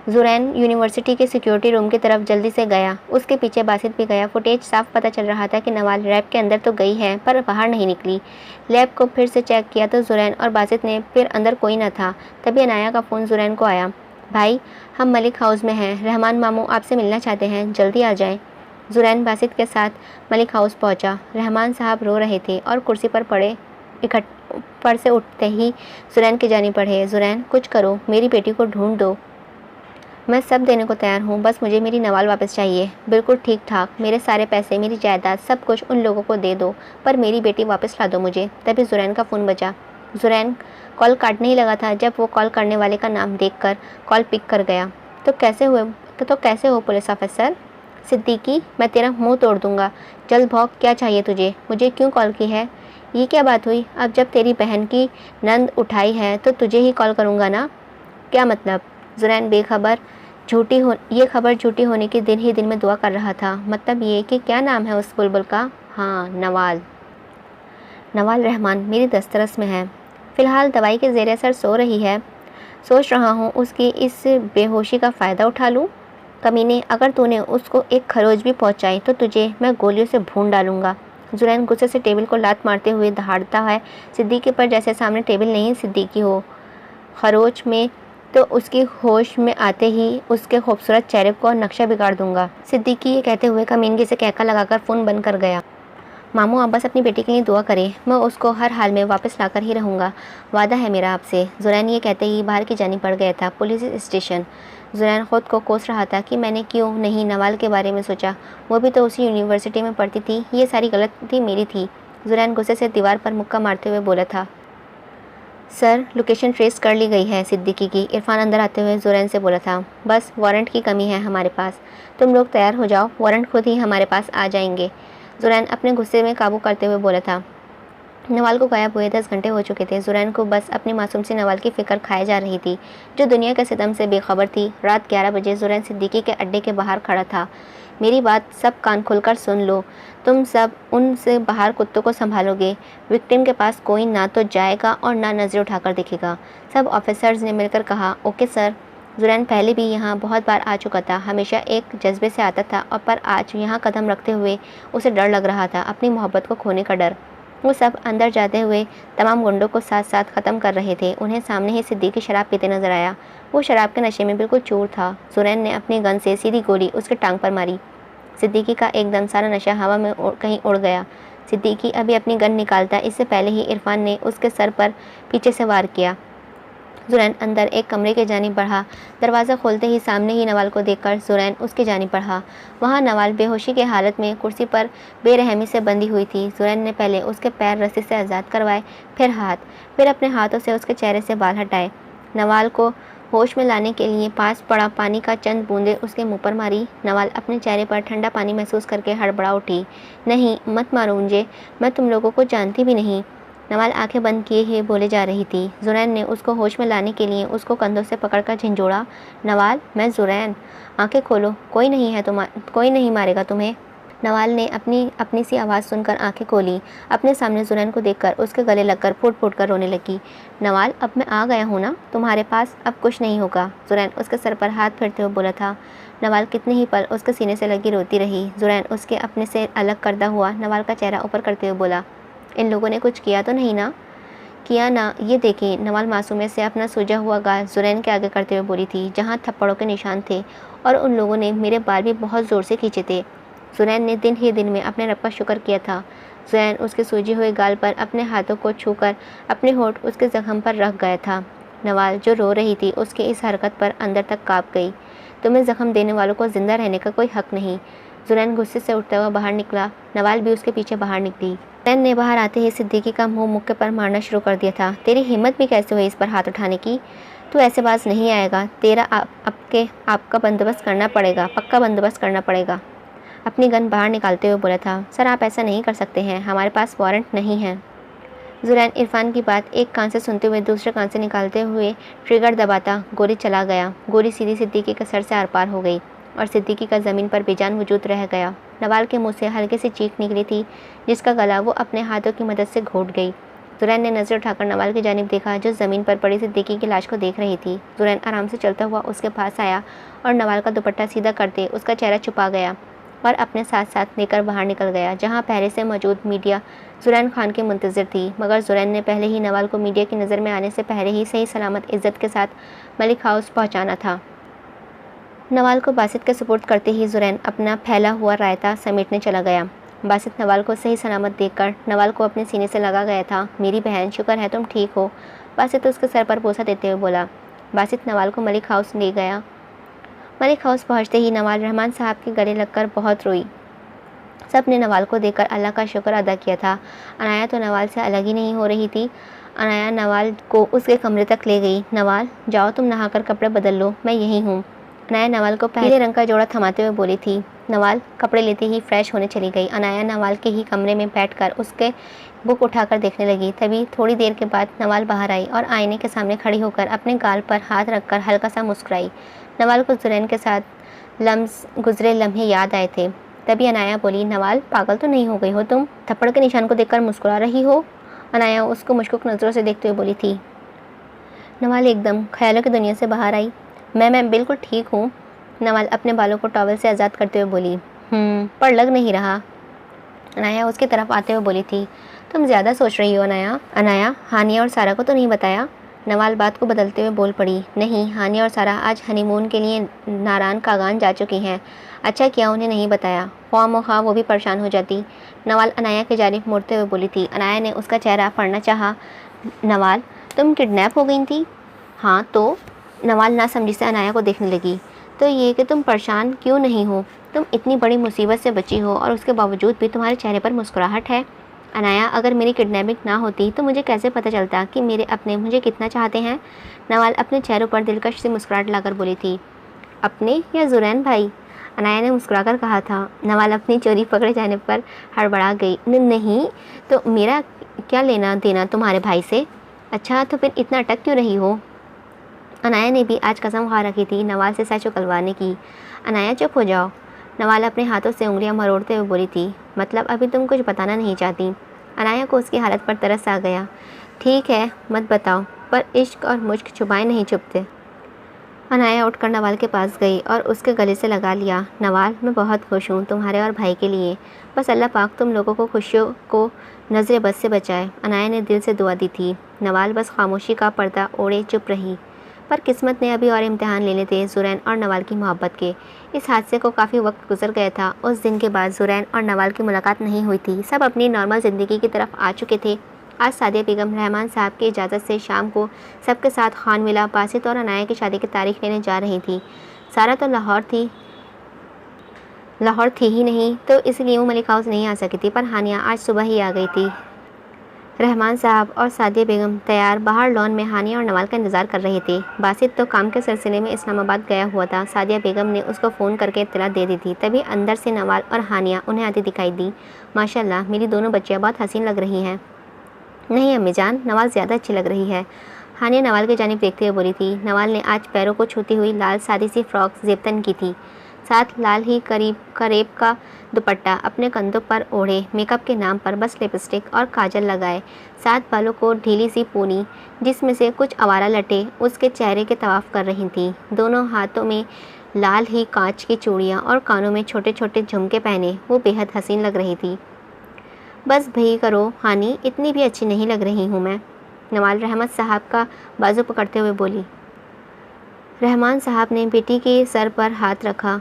जुरैन यूनिवर्सिटी के सिक्योरिटी रूम की तरफ जल्दी से गया। उसके पीछे बासित भी गया। फुटेज साफ पता चल रहा था कि नवाल लैब के अंदर तो गई है पर बाहर नहीं निकली। लैब को फिर से चेक किया तो जुरैन और बासित ने फिर अंदर कोई न था। तभी अनाया का फ़ोन जुरैन को आया। भाई, हम मलिक हाउस में हैं, रहमान मामू आपसे मिलना चाहते हैं, जल्दी आ जाएं। जुरैन बासित के साथ मलिक हाउस पहुंचा। रहमान साहब रो रहे थे और कुर्सी पर पर से उठते ही जुरैन की जानी पड़े। जुरैन, कुछ करो, मेरी बेटी को ढूंढ दो। मैं सब देने को तैयार हूँ, बस मुझे मेरी नवाल वापस चाहिए, बिल्कुल ठीक ठाक। मेरे सारे पैसे, मेरी जायदाद, सब कुछ उन लोगों को दे दो, पर मेरी बेटी वापस ला दो मुझे। तभी जुरैन का फ़ोन बजा। जुरैन कॉल काटने ही लगा था जब वो कॉल करने वाले का नाम देखकर कॉल पिक कर गया। तो कैसे हो पुलिस ऑफिसर? सिद्दीकी, मैं तेरा मुंह तोड़ दूंगा। जल्द भौंक, क्या चाहिए तुझे? मुझे क्यों कॉल की है? ये क्या बात हुई? अब जब तेरी बहन की नंद उठाई है तो तुझे ही कॉल करूँगा ना। क्या मतलब? जुरैन बेखबर ये खबर झूठी होने के दिन ही दिन में दुआ कर रहा था। मतलब ये कि क्या नाम है उस बुलबुल का? हाँ, नवाल। नवाल रहमान मेरी दस्तरस में है, फ़िलहाल दवाई के ज़ेर असर सो रही है। सोच रहा हूँ उसकी इस बेहोशी का फ़ायदा उठा लूँ। कमीने, अगर तूने उसको एक खरोच भी पहुँचाई तो तुझे मैं गोलियों से भून डालूँगा। जुरैन गुस्से से टेबल को लात मारते हुए दहाड़ता है सिद्दीकी पर, जैसे सामने टेबल नहीं सिद्दीकी हो। खरोच में तो उसकी होश में आते ही उसके खूबसूरत चेहरे को नक्शा बिगाड़ दूंगा। सिद्दीकी ये कहते हुए कमीनगी से कहका लगाकर फ़ोन बंद कर गया। मामू, आप बस अपनी बेटी के लिए दुआ करें, मैं उसको हर हाल में वापस लाकर ही रहूँगा, वादा है मेरा आपसे। जुरैन ये कहते ही बाहर की जानिब पड़ गया था। Police station. जुरैन ख़ुद को कोस रहा था कि मैंने क्यों नहीं नवाल के बारे में सोचा, वो भी तो उसी यूनिवर्सिटी में पढ़ती थी, ये सारी गलती मेरी थी। जुरैन गुस्से से दीवार पर मुक्का मारते हुए बोला था। सर, लोकेशन ट्रेस कर ली गई है सिद्दीकी की। इरफान अंदर आते हुए जुरैन से बोला था। बस वारंट की कमी है हमारे पास, तुम लोग तैयार हो जाओ, वारंट खुद ही हमारे पास आ जाएंगे। जुरैन अपने गुस्से में काबू करते हुए बोला था। नवाल को गायब हुए 10 घंटे हो चुके थे। जुरैन को बस अपनी मासूम सी नवाल की फ़िक्र खाए जा रही थी, जो दुनिया के सितम से बेखबर थी। रात 11 बजे जुरैन सिद्दीकी के अड्डे के बाहर खड़ा था। मेरी बात सब कान खुलकर सुन लो, तुम सब उनसे बाहर कुत्तों को संभालोगे। विक्टिम के पास कोई ना तो जाएगा और ना नज़र उठाकर दिखेगा। सब ऑफिसर्स ने मिलकर कहा। Okay sir. जुरैन पहले भी यहाँ बहुत बार आ चुका था, हमेशा एक जज्बे से आता था, और पर आज यहाँ कदम रखते हुए उसे डर लग रहा था, अपनी मोहब्बत को खोने का डर। वो सब अंदर जाते हुए तमाम गुंडों को साथ साथ ख़त्म कर रहे थे। उन्हें सामने ही सिद्दीकी शराब पीते नजर आया। वो शराब के नशे में बिल्कुल चूर था। जुरैन ने अपनी गन से सीधी गोली उसके टांग पर मारी। सिद्दीकी का एकदम सारा नशा हवा में कहीं उड़ गया। सिद्दीकी अभी अपनी गन निकालता, इससे पहले ही इरफान ने उसके सर पर पीछे से वार किया। जुरैन अंदर एक कमरे के जानिब बढ़ा। दरवाज़ा खोलते ही सामने ही नवाल को देखकर जुरैन उसकी जानिब बढ़ा। वहाँ नवाल बेहोशी की हालत में कुर्सी पर बेरहमी से बंधी हुई थी। जुरैन ने पहले उसके पैर रस्सी से आज़ाद करवाए, फिर हाथ, फिर अपने हाथों से उसके चेहरे से बाल हटाए। नवाल को होश में लाने के लिए पास पड़ा पानी का चंद बूंदें उसके मुंह पर मारी। नवाल अपने चेहरे पर ठंडा पानी महसूस करके हड़बड़ा उठी। नहीं, मत मारो मुझे, मैं तुम लोगों को जानती भी नहीं। नवाल आंखें बंद किए ही बोले जा रही थी। जुरैन ने उसको होश में लाने के लिए उसको कंधों से पकड़कर झिंझोड़ा। नवाल, मैं जुरैन, आंखें खोलो, कोई नहीं मारेगा तुम्हें। नवाल ने अपनी सी आवाज़ सुनकर आंखें खोली। अपने सामने जुरैन को देखकर उसके गले लगकर फूट फूट कर रोने लगी। नवाल, अब मैं आ गया हूँ ना तुम्हारे पास, अब कुछ नहीं होगा। जुरैन उसके सर पर हाथ फेरते हुए बोला था। नवाल कितने ही पल उसके सीने से लगी रोती रही। जुरैन उसके अपने से अलग करता हुआ नवाल का चेहरा ऊपर करते हुए बोला, इन लोगों ने कुछ किया तो नहीं ना? किया ना, ये देखें। नवाल मासूमियत से अपना सूजा हुआ गाल जुरैन के आगे करते हुए बोली थी, जहाँ थप्पड़ों के निशान थे, और उन लोगों ने मेरे बाल भी बहुत ज़ोर से खींचे थे। जुरैन ने दिन ही दिन में अपने रब का शुक्र किया था। जुरैन उसके सूजे हुए गाल पर अपने हाथों को छूकर अपने होंठ उसके जख्म पर रख गया था। नवाल जो रो रही थी उसकी इस हरकत पर अंदर तक काँप गई। तुम्हें जख्म देने वालों को जिंदा रहने का कोई हक नहीं। जुरैन गुस्से से उठता हुआ बाहर निकला। नवाल भी उसके पीछे बाहर निकली। जुरैन ने बाहर आते ही सिद्दीकी का मुंह मुक्के पर मारना शुरू कर दिया था। तेरी हिम्मत भी कैसे हुई इस पर हाथ उठाने की? तू ऐसे बाज नहीं आएगा, तेरा आपका बंदोबस्त करना पड़ेगा, पक्का बंदोबस्त करना पड़ेगा। अपनी गन बाहर निकालते हुए बोला था। सर, आप ऐसा नहीं कर सकते हैं, हमारे पास वारंट नहीं है। जुरैन इरफान की बात एक कान से सुनते हुए दूसरे कान से निकालते हुए ट्रिगर दबाता गोली चला गया। गोली सीधी सिद्दीकी के सर से आर पार हो गई और सिद्दीकी का ज़मीन पर बेजान वजूद रह गया। नवाल के मुंह से हल्के सी चीख निकली थी, जिसका गला वो अपने हाथों की मदद से घोट गई। जुरैन ने नज़र उठाकर नवाल की जानिब देखा, जो ज़मीन पर पड़ी सिद्दीकी की लाश को देख रही थी। जुरैन आराम से चलता हुआ उसके पास आया और नवाल का दुपट्टा सीधा करते उसका चेहरा छुपा गया और अपने साथ साथ लेकर बाहर निकल गया, जहां पहले से मौजूद मीडिया जुरैन खान के मुंतज़िर थी। मगर जुरैन ने पहले ही नवाल को मीडिया की नज़र में आने से पहले ही सही सलामत इज्जत के साथ मलिक हाउस पहुंचाना था। नवाल को बासित के सुपुर्द करते ही जुरैन अपना फैला हुआ रायता समेटने चला गया। बासित नवाल को सही सलामत देखकर नवाल को अपने सीने से लगा गया था। मेरी बहन, शुक्र है तुम ठीक हो। बासित उसके सर पर बोसा देते हुए बोला। बासित नवाल को मलिक हाउस ले गया। मलिक हाउस पहुंचते ही नवाल रहमान साहब के गले लगकर बहुत रोई। सब ने नवाल को देखकर अल्लाह का शुक्र अदा किया था। अनाया तो नवाल से अलग ही नहीं हो रही थी। अनाया नवाल को उसके कमरे तक ले गई। नवाल, जाओ तुम नहाकर कपड़े बदल लो, मैं यहीं हूँ। अनाया नवाल को पहले रंग का जोड़ा थमाते हुए बोली थी। नवाल कपड़े लेते ही फ्रेश होने चली गई। अनाया नवाल के ही कमरे में बैठकर उसके बुक उठाकर देखने लगी। तभी थोड़ी देर के बाद नवाल बाहर आई और आईने के सामने खड़ी होकर अपने गाल पर हाथ रखकर हल्का सा मुस्कुराई। नवाल को जुरैन के साथ गुजरे लम्हे याद आए थे। तभी अनाया बोली, नवाल पागल तो नहीं हो गई हो तुम? थप्पड़ के निशान को देखकर मुस्कुरा रही हो? अनाया उसको मुश्किल नज़रों से देखते हुए बोली थी। नवाल एकदम ख्यालों की दुनिया से बाहर आई। मैं बिल्कुल ठीक हूँ। नवाल अपने बालों को टॉवल से आज़ाद करते हुए बोली। पर लग नहीं रहा। अनाया उसकी तरफ आते हुए बोली थी। तुम ज़्यादा सोच रही हो अनाया। अनाया, हानिया और सारा को तो नहीं बताया? नवाल बात को बदलते हुए बोल पड़ी। नहीं, हानिया और सारा आज हनीमून के लिए नारान कागान जा चुकी हैं। अच्छा किया उन्हें नहीं बताया, ख्वाह वो भी परेशान हो जाती। नवाल अनाया की जानिब मुड़ते हुए बोली थी। अनाया ने उसका चेहरा पढ़ना चाहा। नवाल, तुम किडनैप हो गई थी? हाँ तो? नवाल नासमझी से अनाया को देखने लगी। तो ये कि तुम परेशान क्यों नहीं हो? तुम इतनी बड़ी मुसीबत से बची हो और उसके बावजूद भी तुम्हारे चेहरे पर मुस्कुराहट है। अनाया, अगर मेरी किडनैपिंग ना होती तो मुझे कैसे पता चलता कि मेरे अपने मुझे कितना चाहते हैं? नवाल अपने चेहरों पर दिलकश से मुस्कुराहट लाकर बोली थी। अपने या जुरैन भाई? अनाया ने मुस्कुराकर कहा था। नवाल अपनी चोरी पकड़े जाने पर हड़बड़ा गई। नहीं तो मेरा क्या लेना देना तुम्हारे भाई से? अच्छा तो फिर इतना अटक क्यों रही हो? अनाया ने भी आज कसम खा रखी थी नवाल से सच उकलवाने की। अनाया चुप हो जाओ। नवाल अपने हाथों से उंगलियां मरोड़ते हुए बोली थी। मतलब अभी तुम कुछ बताना नहीं चाहती? अनाया को उसकी हालत पर तरस आ गया। ठीक है, मत बताओ, पर इश्क और मुश्क छुपाए नहीं छुपते। अनाया उठकर नवाल के पास गई और उसके गले से लगा लिया। नवाल, मैं बहुत खुश हूँ तुम्हारे और भाई के लिए। बस अल्लाह पाक तुम लोगों को खुशियों को नज़र बद से बचाए। अनाया ने दिल से दुआ दी थी। नवाल बस खामोशी का पर्दा ओढ़े चुप रही। पर किस्मत ने अभी और इम्तिहान लेने थे ज़ुरैन और नवाल की मोहब्बत के। इस हादसे को काफ़ी वक्त गुजर गया था। उस दिन के बाद ज़ुरैन और नवाल की मुलाकात नहीं हुई थी। सब अपनी नॉर्मल ज़िंदगी की तरफ आ चुके थे। आज सादिया बेगम रहमान साहब की इजाज़त से शाम को सबके साथ खान मिला बासित और अनाया की शादी की तारीख लेने जा रही थी। सारा तो लाहौर थी ही नहीं, तो इसलिए वो मलिक हाउस नहीं आ सकी थी। पर हानिया आज सुबह ही आ गई थी। रहमान साहब और सादिया बेगम तैयार बाहर लॉन में हानिया और नवाल का इंतज़ार कर रहे थे। बासित तो काम के सिलसिले में इस्लामाबाद गया हुआ था। सादिया बेगम ने उसको फ़ोन करके इत्तला दे दी थी। तभी अंदर से नवाल और हानिया उन्हें आती दिखाई दी। माशाल्लाह, मेरी दोनों बच्चियाँ बहुत हसीन लग रही हैं। नहीं अम्मी जान, नवाल ज़्यादा अच्छी लग रही है, हानिया नवाल की जानिब देखते हुए बोली थी। नवाल ने आज पैरों को छूती हुई लाल सादी सी फ्रॉक ज़ेबतन की थी, साथ लाल ही करेब का दुपट्टा अपने कंधों पर ओढ़े, मेकअप के नाम पर बस लिपस्टिक और काजल लगाए, साथ बालों को ढीली सी पूनी जिसमें से कुछ आवारा लटे उसके चेहरे के तवाफ़ कर रही थी। दोनों हाथों में लाल ही कांच की चूड़ियाँ और कानों में छोटे छोटे झुमके पहने वो बेहद हसीन लग रही थी। बस भई करो हानी, इतनी भी अच्छी नहीं लग रही हूँ मैं, नवाल रहमत साहब का बाजू पकड़ते हुए बोली। रहमान साहब ने बेटी के सर पर हाथ रखा।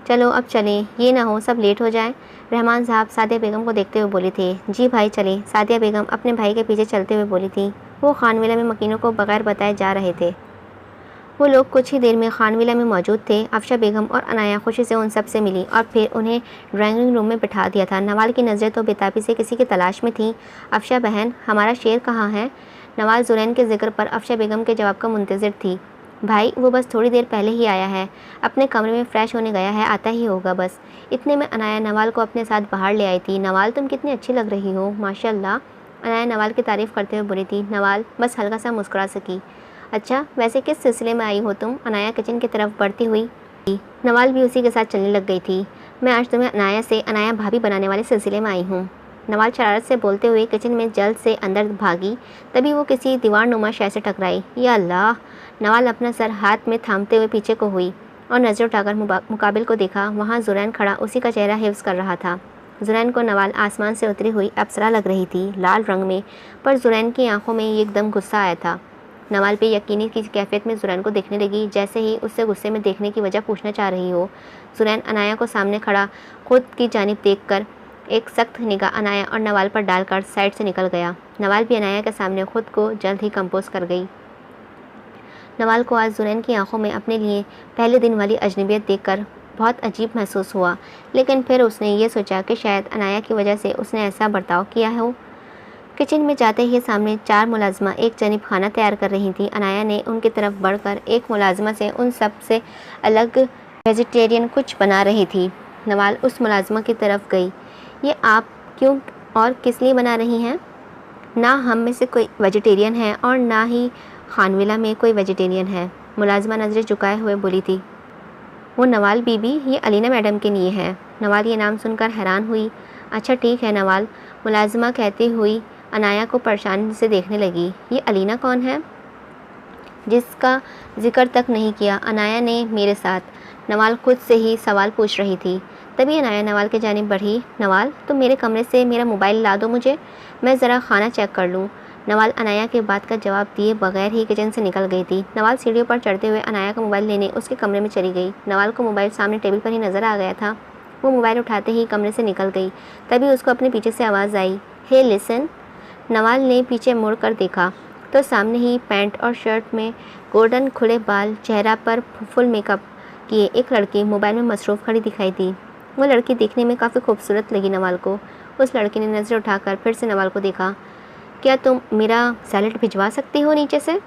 चलो अब चलें, ये ना हो सब लेट हो जाए। रहमान साहब सादिया बेगम को देखते हुए बोले थे। जी भाई चलें, सादिया बेगम अपने भाई के पीछे चलते हुए बोली थी। वो खानविला में मकीनों को बगैर बताए जा रहे थे। वो लोग कुछ ही देर में खानविला में मौजूद थे। अफशा बेगम और अनाया खुशी से उन सब से मिली और फिर उन्हें ड्राइंग रूम में बिठा दिया था। नवाल की नज़रें तो बेताबी से किसी की तलाश में थीं। अफशा बहन, हमारा शेर कहाँ है? नवाल ज़ुरैन के जिक्र पर अफशा बेगम के जवाब का मुंतज़िर थी। भाई वो बस थोड़ी देर पहले ही आया है, अपने कमरे में फ़्रेश होने गया है, आता ही होगा बस। इतने में अनाया नवाल को अपने साथ बाहर ले आई थी। नवाल तुम कितनी अच्छी लग रही हो, माशाल्लाह, अनाया नवाल की तारीफ़ करते हुए बोली थी। नवाल बस हल्का सा मुस्कुरा सकी। अच्छा वैसे किस सिलसिले में आई हो तुम? अनाया किचन की तरफ बढ़ती हुई। नवाल भी उसी के साथ चलने लग गई थी। मैं आज तुम्हें अनाया से अनाया भाभी बनाने वाले सिलसिले में आई हूँ, नवाल शरारत से बोलते हुए किचन में जल्द से अंदर भागी। तभी वो किसी दीवार नुमा शय से टकराई। या अल्लाह! नवाल अपना सर हाथ में थामते हुए पीछे को हुई और नज़र उठाकर मुकाबिल को देखा। वहाँ ज़ुरैन खड़ा उसी का चेहरा हिफ्ज़ कर रहा था। ज़ुरैन को नवाल आसमान से उतरी हुई अप्सरा लग रही थी, लाल रंग में, पर ज़ुरैन की आंखों में एकदम गुस्सा आया था। नवाल पे यकीनी की कैफियत में ज़ुरैन को देखने लगी, जैसे ही उससे गुस्से में देखने की वजह पूछना चाह रही हो। ज़ुरैन अनाया को सामने खड़ा खुद की जानिब देखकर एक सख्त निगाह अनाया और नवाल पर डालकर साइड से निकल गया। नवाल भी अनाया के सामने खुद को जल्द ही कंपोज कर गई। नवाल को आज ज़ुरैन की आंखों में अपने लिए पहले दिन वाली अजनबियत देखकर बहुत अजीब महसूस हुआ, लेकिन फिर उसने ये सोचा कि शायद अनाया की वजह से उसने ऐसा बर्ताव किया हो। किचन में जाते ही सामने 4 मुलाजमा एक जानिब खाना तैयार कर रही थी। अनाया ने उनकी तरफ बढ़कर एक मुलाजमा से उन सब से अलग वेजिटेरियन कुछ बना रही थी। नवाल उस मुलाजमा की तरफ गई। ये आप क्यों और किस लिए बना रही हैं? ना हम में से कोई वेजिटेरियन है और ना ही खानविला में कोई वेजिटेरियन है, मुलाजमा नज़रें झुकाए हुए बोली थी। वो नवाल बीबी, ये अलीना मैडम के लिए है। नवाल ये नाम सुनकर हैरान हुई। अच्छा ठीक है नवाल, मुलाजमा कहती हुई अनाया को परेशान से देखने लगी। ये अलीना कौन है जिसका जिक्र तक नहीं किया अनाया ने मेरे साथ? नवाल खुद से ही सवाल पूछ रही थी। तभी अनाया नवाल के जानिब बढ़ी। नवाल तुम मेरे कमरे से मेरा मोबाइल ला दो मुझे, मैं ज़रा खाना चेक कर लूँ। नवाल अनाया के बात का जवाब दिए बगैर ही किचन से निकल गई थी। नवाल सीढ़ियों पर चढ़ते हुए अनाया का मोबाइल लेने उसके कमरे में चली गई। नवाल को मोबाइल सामने टेबल पर ही नज़र आ गया था। वो मोबाइल उठाते ही कमरे से निकल गई। तभी उसको अपने पीछे से आवाज़ आई, हे लिसन। नवाल ने पीछे मुड़ कर देखा तो सामने ही पैंट और शर्ट में गोल्डन खुले बाल, चेहरा पर फुल मेकअप किए एक लड़की मोबाइल में मसरूफ़ खड़ी दिखाई दी। वो लड़की देखने में काफ़ी खूबसूरत लगी नवाल को। उस लड़की ने नज़र उठाकर फिर से नवाल को देखा। क्या तुम मेरा सैलेड भिजवा सकती हो नीचे से?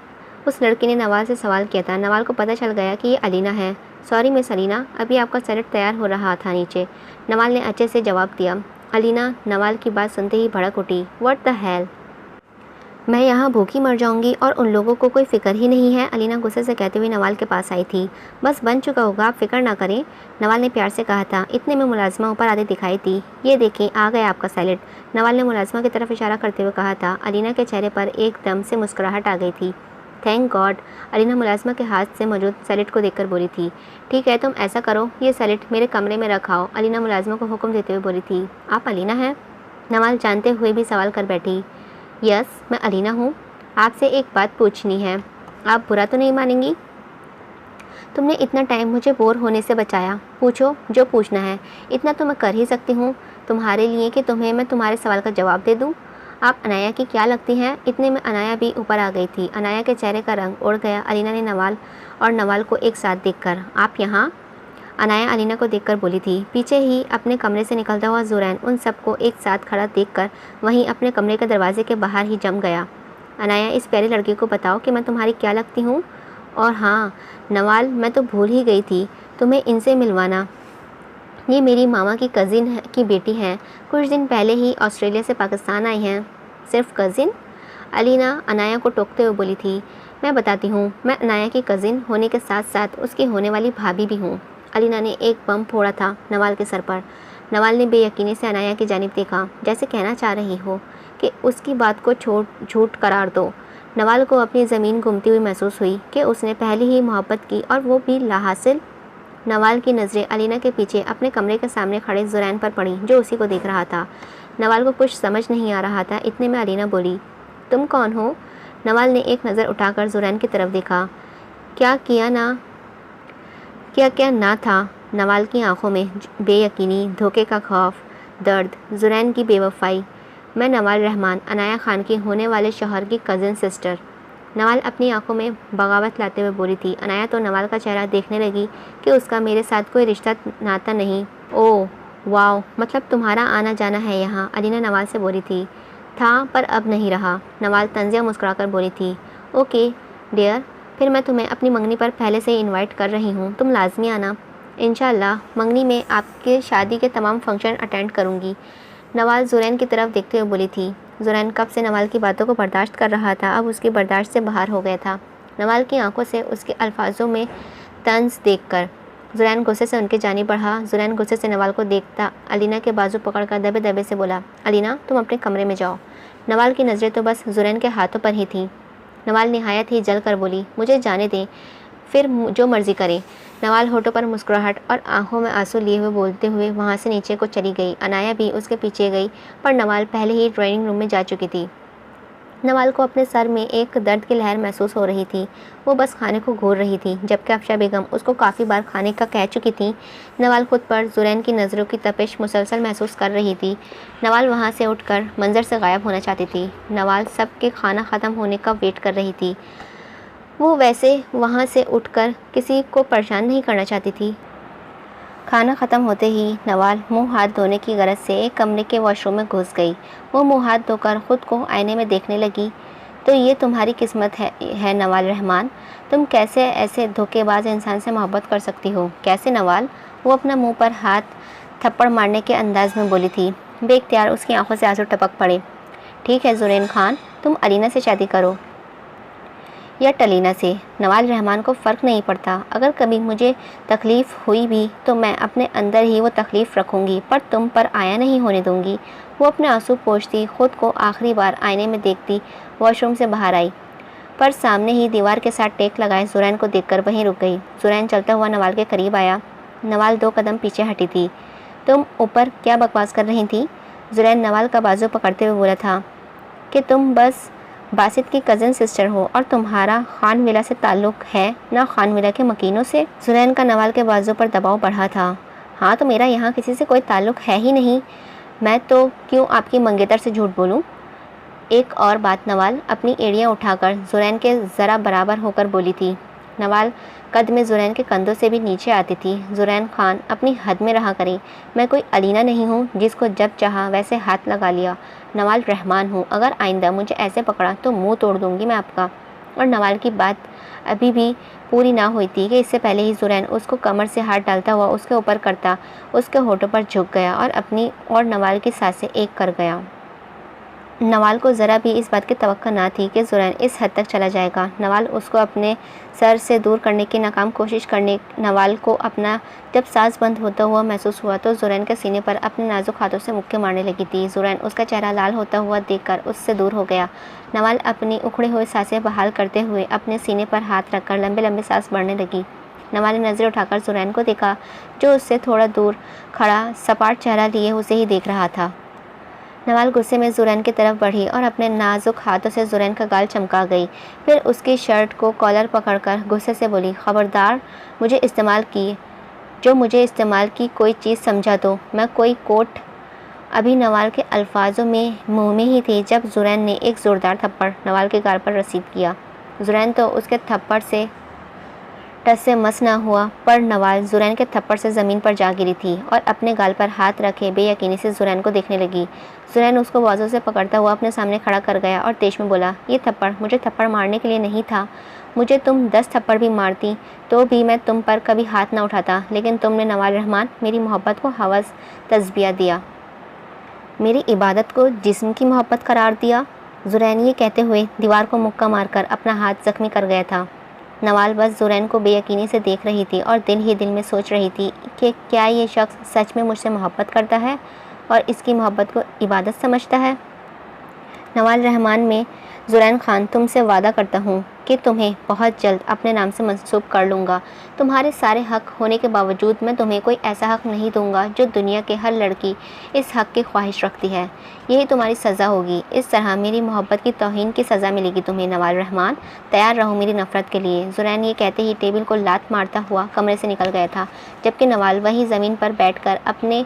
उस लड़की ने नवाल से सवाल किया था। नवाल को पता चल गया कि ये अलीना है। सॉरी मिस अलीना, अभी आपका सैलेड तैयार हो रहा था नीचे, नवाल ने अच्छे से जवाब दिया। अलीना नवाल की बात सुनते ही भड़क उठी। व्हाट द हेल, मैं यहाँ भूखी मर जाऊँगी और उन लोगों को कोई फ़िक्र ही नहीं है, अलीना गुस्से से कहते हुए नवाल के पास आई थी। बस बन चुका होगा, आप फ़िक्र ना करें, नवाल ने प्यार से कहा था। इतने में मुलाजमा ऊपर आते दिखाई थी। ये देखें आ गया आपका सैलेड, नवाल ने मुलाजमा की तरफ इशारा करते हुए कहा था। अलीना के चेहरे पर एकदम से मुस्कुराहट आ गई थी। Thank God. अलीना मुलाजमा के हाथ से मौजूद सैलेड को देखकर बोली थी। ठीक है, तुम ऐसा करो, ये सैलेड मेरे कमरे में रखाओ। अलीना मुलाजमा को हुक्म देते हुए बोली थी। आप अलीना हैं? नवाल जानते हुए भी सवाल कर बैठी। यस, मैं अलीना हूँ। आपसे एक बात पूछनी है, आप बुरा तो नहीं मानेंगी? तुमने इतना टाइम मुझे बोर होने से बचाया। पूछो जो पूछना है, इतना तो मैं कर ही सकती हूँ तुम्हारे लिए कि तुम्हें मैं तुम्हारे सवाल का जवाब दे दूँ। आप अनाया की क्या लगती हैं? इतने में अनाया भी ऊपर आ गई थी। अनाया के चेहरे का रंग उड़ गया। अलीना ने नवाल को एक साथ देखकर, आप यहाँ? अनाया अलीना को देखकर बोली थी। पीछे ही अपने कमरे से निकलता हुआ ज़ुरैन उन सबको एक साथ खड़ा देखकर वहीं अपने कमरे के दरवाजे के बाहर ही जम गया। अनाया, इस प्यारी लड़की को बताओ कि मैं तुम्हारी क्या लगती हूँ। और हाँ नवाल, मैं तो भूल ही गई थी तुम्हें इनसे मिलवाना। ये मेरी मामा की कज़िन की बेटी हैं। कुछ दिन पहले ही ऑस्ट्रेलिया से पाकिस्तान आई हैं। सिर्फ कज़िन? अलीना अनाया को टोकते हुए बोली थी। मैं बताती हूँ, मैं अनाया की कज़िन होने के साथ साथ उसकी होने वाली भाभी भी हूँ। अलीना ने एक बम फोड़ा था नवाल के सर पर। नवाल ने बेयकीनी से अनाया की जानिब देखा, जैसे कहना चाह रही हो कि उसकी बात को झूठ करार दो। नवाल को अपनी ज़मीन घूमती हुई महसूस हुई कि उसने पहले ही मोहब्बत की और वो भी लाहासिल। नवाल की नज़रें अलीना के पीछे अपने कमरे के सामने खड़े ज़ुरैन पर पड़ी, जो उसी को देख रहा था। नवाल को कुछ समझ नहीं आ रहा था। इतने में अलीना बोली, तुम कौन हो? नवाल ने एक नज़र उठाकर ज़ुरैन की तरफ देखा। क्या ना था नवाल की आंखों में? बेयकीनी, धोखे का खौफ, दर्द, ज़ुरैन की बेवफाई। मैं नवाल रहमान, अनाया खान की होने वाले शौहर की कज़न सिस्टर। नवाल अपनी आंखों में बगावत लाते हुए बोली थी। अनाया तो नवाल का चेहरा देखने लगी कि उसका मेरे साथ कोई रिश्ता नाता नहीं। ओह वाओ, मतलब तुम्हारा आना जाना है यहाँ? अलीना नवाल से बोली थी। था पर अब नहीं रहा। नवाल तंजिया मुस्कुराकर बोली थी। ओके डियर, फिर मैं तुम्हें अपनी मंगनी पर पहले से ही इनवाइट कर रही हूँ, तुम लाजमी आना। इंशाल्लाह मंगनी में आपके शादी के तमाम फंक्शन अटेंड करूँगी। नवाल ज़ुरैन की तरफ देखते हुए बोली थी। ज़ुरैन कब से नवाल की बातों को बर्दाश्त कर रहा था, अब उसकी बर्दाश्त से बाहर हो गया था। नवाल की आंखों से उसके अल्फाजों में तंज देखकर ज़ुरैन गुस्से से उनके जानिब बढ़ा। ज़ुरैन गुस्से से नवाल को देखता अलीना के बाजू पकड़कर दबे दबे से बोला, अलीना तुम अपने कमरे में जाओ। नवाल की नज़रें तो बस ज़ुरैन के हाथों पर ही थीं। नवाल निहायत ही जल कर बोली, मुझे जाने दें, फिर जो मर्ज़ी करें। नवाल होठों पर मुस्कुराहट और आंखों में आंसू लिए हुए बोलते हुए वहाँ से नीचे को चली गई। अनाया भी उसके पीछे गई, पर नवाल पहले ही ड्राइंग रूम में जा चुकी थी। नवाल को अपने सर में एक दर्द की लहर महसूस हो रही थी। वो बस खाने को घूर रही थी, जबकि अफशा बेगम उसको काफ़ी बार खाने का कह चुकी थी। नवाल खुद पर ज़ुरैन की नज़रों की तपिश मुसलसल महसूस कर रही थी। नवाल वहाँ से उठकर मंजर से गायब होना चाहती थी। नवाल सबके खाना ख़त्म होने का वेट कर रही थी। वो वैसे वहाँ से उठकर किसी को परेशान नहीं करना चाहती थी। खाना ख़त्म होते ही नवाल मुंह हाथ धोने की गरज से एक कमरे के वॉशरूम में घुस गई। वो मुंह हाथ धोकर ख़ुद को आईने में देखने लगी। तो ये तुम्हारी किस्मत है नवाल रहमान, तुम कैसे ऐसे धोखेबाज इंसान से मोहब्बत कर सकती हो? कैसे नवाल? वो अपना मुंह पर हाथ थप्पड़ मारने के अंदाज में बोली थी। बेख्तियार उसकी आंखों से आंसू टपक पड़े। ठीक है ज़ुरैन खान, तुम अलीना से शादी करो या टलीना से, नवाल रहमान को फ़र्क नहीं पड़ता। अगर कभी मुझे तकलीफ़ हुई भी तो मैं अपने अंदर ही वो तकलीफ़ रखूँगी, पर तुम पर आया नहीं होने दूँगी। वो अपने आंसू पोंछती ख़ुद को आखिरी बार आईने में देखती वॉशरूम से बाहर आई, पर सामने ही दीवार के साथ टेक लगाए ज़ुरैन को देखकर वहीं रुक गई। ज़ुरैन चलता हुआ नवाल के करीब आया। नवाल 2 कदम पीछे हटी थी। तुम ऊपर क्या बकवास कर रही थी? ज़ुरैन नवाल का बाजू पकड़ते हुए बोला था कि तुम बस बासित की कज़न सिस्टर हो और तुम्हारा खान विला से ताल्लुक़ है ना खान विला के मकीनों से। ज़ुरैन का नवाल के बाजू पर दबाव बढ़ा था। हाँ तो मेरा यहाँ किसी से कोई ताल्लुक़ है ही नहीं, मैं तो क्यों आपकी मंगेतर से झूठ बोलूँ? एक और बात नवाल अपनी एड़ियाँ उठाकर ज़ुरैन के ज़रा बराबर होकर बोली थी। नवाल कद में ज़ुरैन के कंधों से भी नीचे आती थी। ज़ुरैन खान अपनी हद में रहा करें, मैं कोई अलीना नहीं हूँ जिसको जब चाहा वैसे हाथ लगा लिया। नवाल रहमान हूँ, अगर आइंदा मुझे ऐसे पकड़ा तो मुंह तोड़ दूँगी मैं आपका। और नवाल की बात अभी भी पूरी ना हुई थी कि इससे पहले ही ज़ुरैन उसको कमर से हाथ डालता हुआ उसके ऊपर करता उसके होठों पर झुक गया और अपनी और नवाल की सांसें एक कर गया। नवाल को ज़रा भी इस बात की तवक्को ना थी कि ज़ुरैन इस हद तक चला जाएगा। नवाल उसको अपने सर से दूर करने की नाकाम कोशिश करने नवाल को अपना जब सांस बंद होता हुआ महसूस हुआ तो ज़ुरैन के सीने पर अपने नाजुक हाथों से मुक्के मारने लगी थी। ज़ुरैन उसका चेहरा लाल होता हुआ देखकर उससे दूर हो गया। नवाल अपनी उखड़े हुए सांसें बहाल करते हुए अपने सीने पर हाथ रखकर लंबे लंबे सांस भरने लगी। नवाल ने नज़रें उठाकर ज़ुरैन को देखा, जो उससे थोड़ा दूर खड़ा सपाट चेहरा लिए उसे ही देख रहा था। नवाल गुस्से में ज़ुरैन की तरफ बढ़ी और अपने नाजुक हाथों से ज़ुरैन का गाल चमका गई। फिर उसकी शर्ट को कॉलर पकड़कर गुस्से से बोली, खबरदार मुझे इस्तेमाल की कोई चीज़ समझा तो मैं कोई कोट। अभी नवाल के अल्फाजों में मुँह में ही थे जब ज़ुरैन ने एक ज़ोरदार थप्पड़ नवाल के गाल पर रसीद किया। ज़ुरैन तो उसके थप्पड़ से टस से मस ना हुआ, पर नवाल ज़ुरैन के थप्पड़ से ज़मीन पर जा गिरी थी और अपने गाल पर हाथ रखे बेयकीनी से ज़ुरैन को देखने लगी। ज़ुरैन उसको बाजू से पकड़ता हुआ अपने सामने खड़ा कर गया और तेज में बोला, ये थप्पड़ मुझे थप्पड़ मारने के लिए नहीं था। मुझे तुम 10 थप्पड़ भी मारती तो भी मैं तुम पर कभी हाथ ना उठाता, लेकिन तुमने नवाल रहमान मेरी मोहब्बत को हवस तज़बिया दिया, मेरी इबादत को जिस्म की मोहब्बत करार दिया। ज़ुरैन ये कहते हुए दीवार को मुक्का मारकर अपना हाथ ज़ख्मी कर गया था। नवाल बस ज़ुरैन को बेयकीनी से देख रही थी और दिल ही दिल में सोच रही थी कि क्या ये शख्स सच में मुझसे मोहब्बत करता है और इसकी मोहब्बत को इबादत समझता है। नवाल रहमान में ज़ुरैन खान, तुमसे वादा करता हूँ कि तुम्हें बहुत जल्द अपने नाम से मंसूब कर लूँगा। तुम्हारे सारे हक़ होने के बावजूद मैं तुम्हें कोई ऐसा हक़ नहीं दूँगा जो दुनिया के हर लड़की इस हक़ की ख्वाहिश रखती है। यही तुम्हारी सज़ा होगी। इस तरह मेरी मोहब्बत की तौहीन की सज़ा मिलेगी तुम्हें। नवाल रहमान, तैयार रहो मेरी नफ़रत के लिए। ज़ुरैन ये कहते ही टेबल को लात मारता हुआ कमरे से निकल गया था, जबकि नवाल वहीं ज़मीन पर बैठकर अपने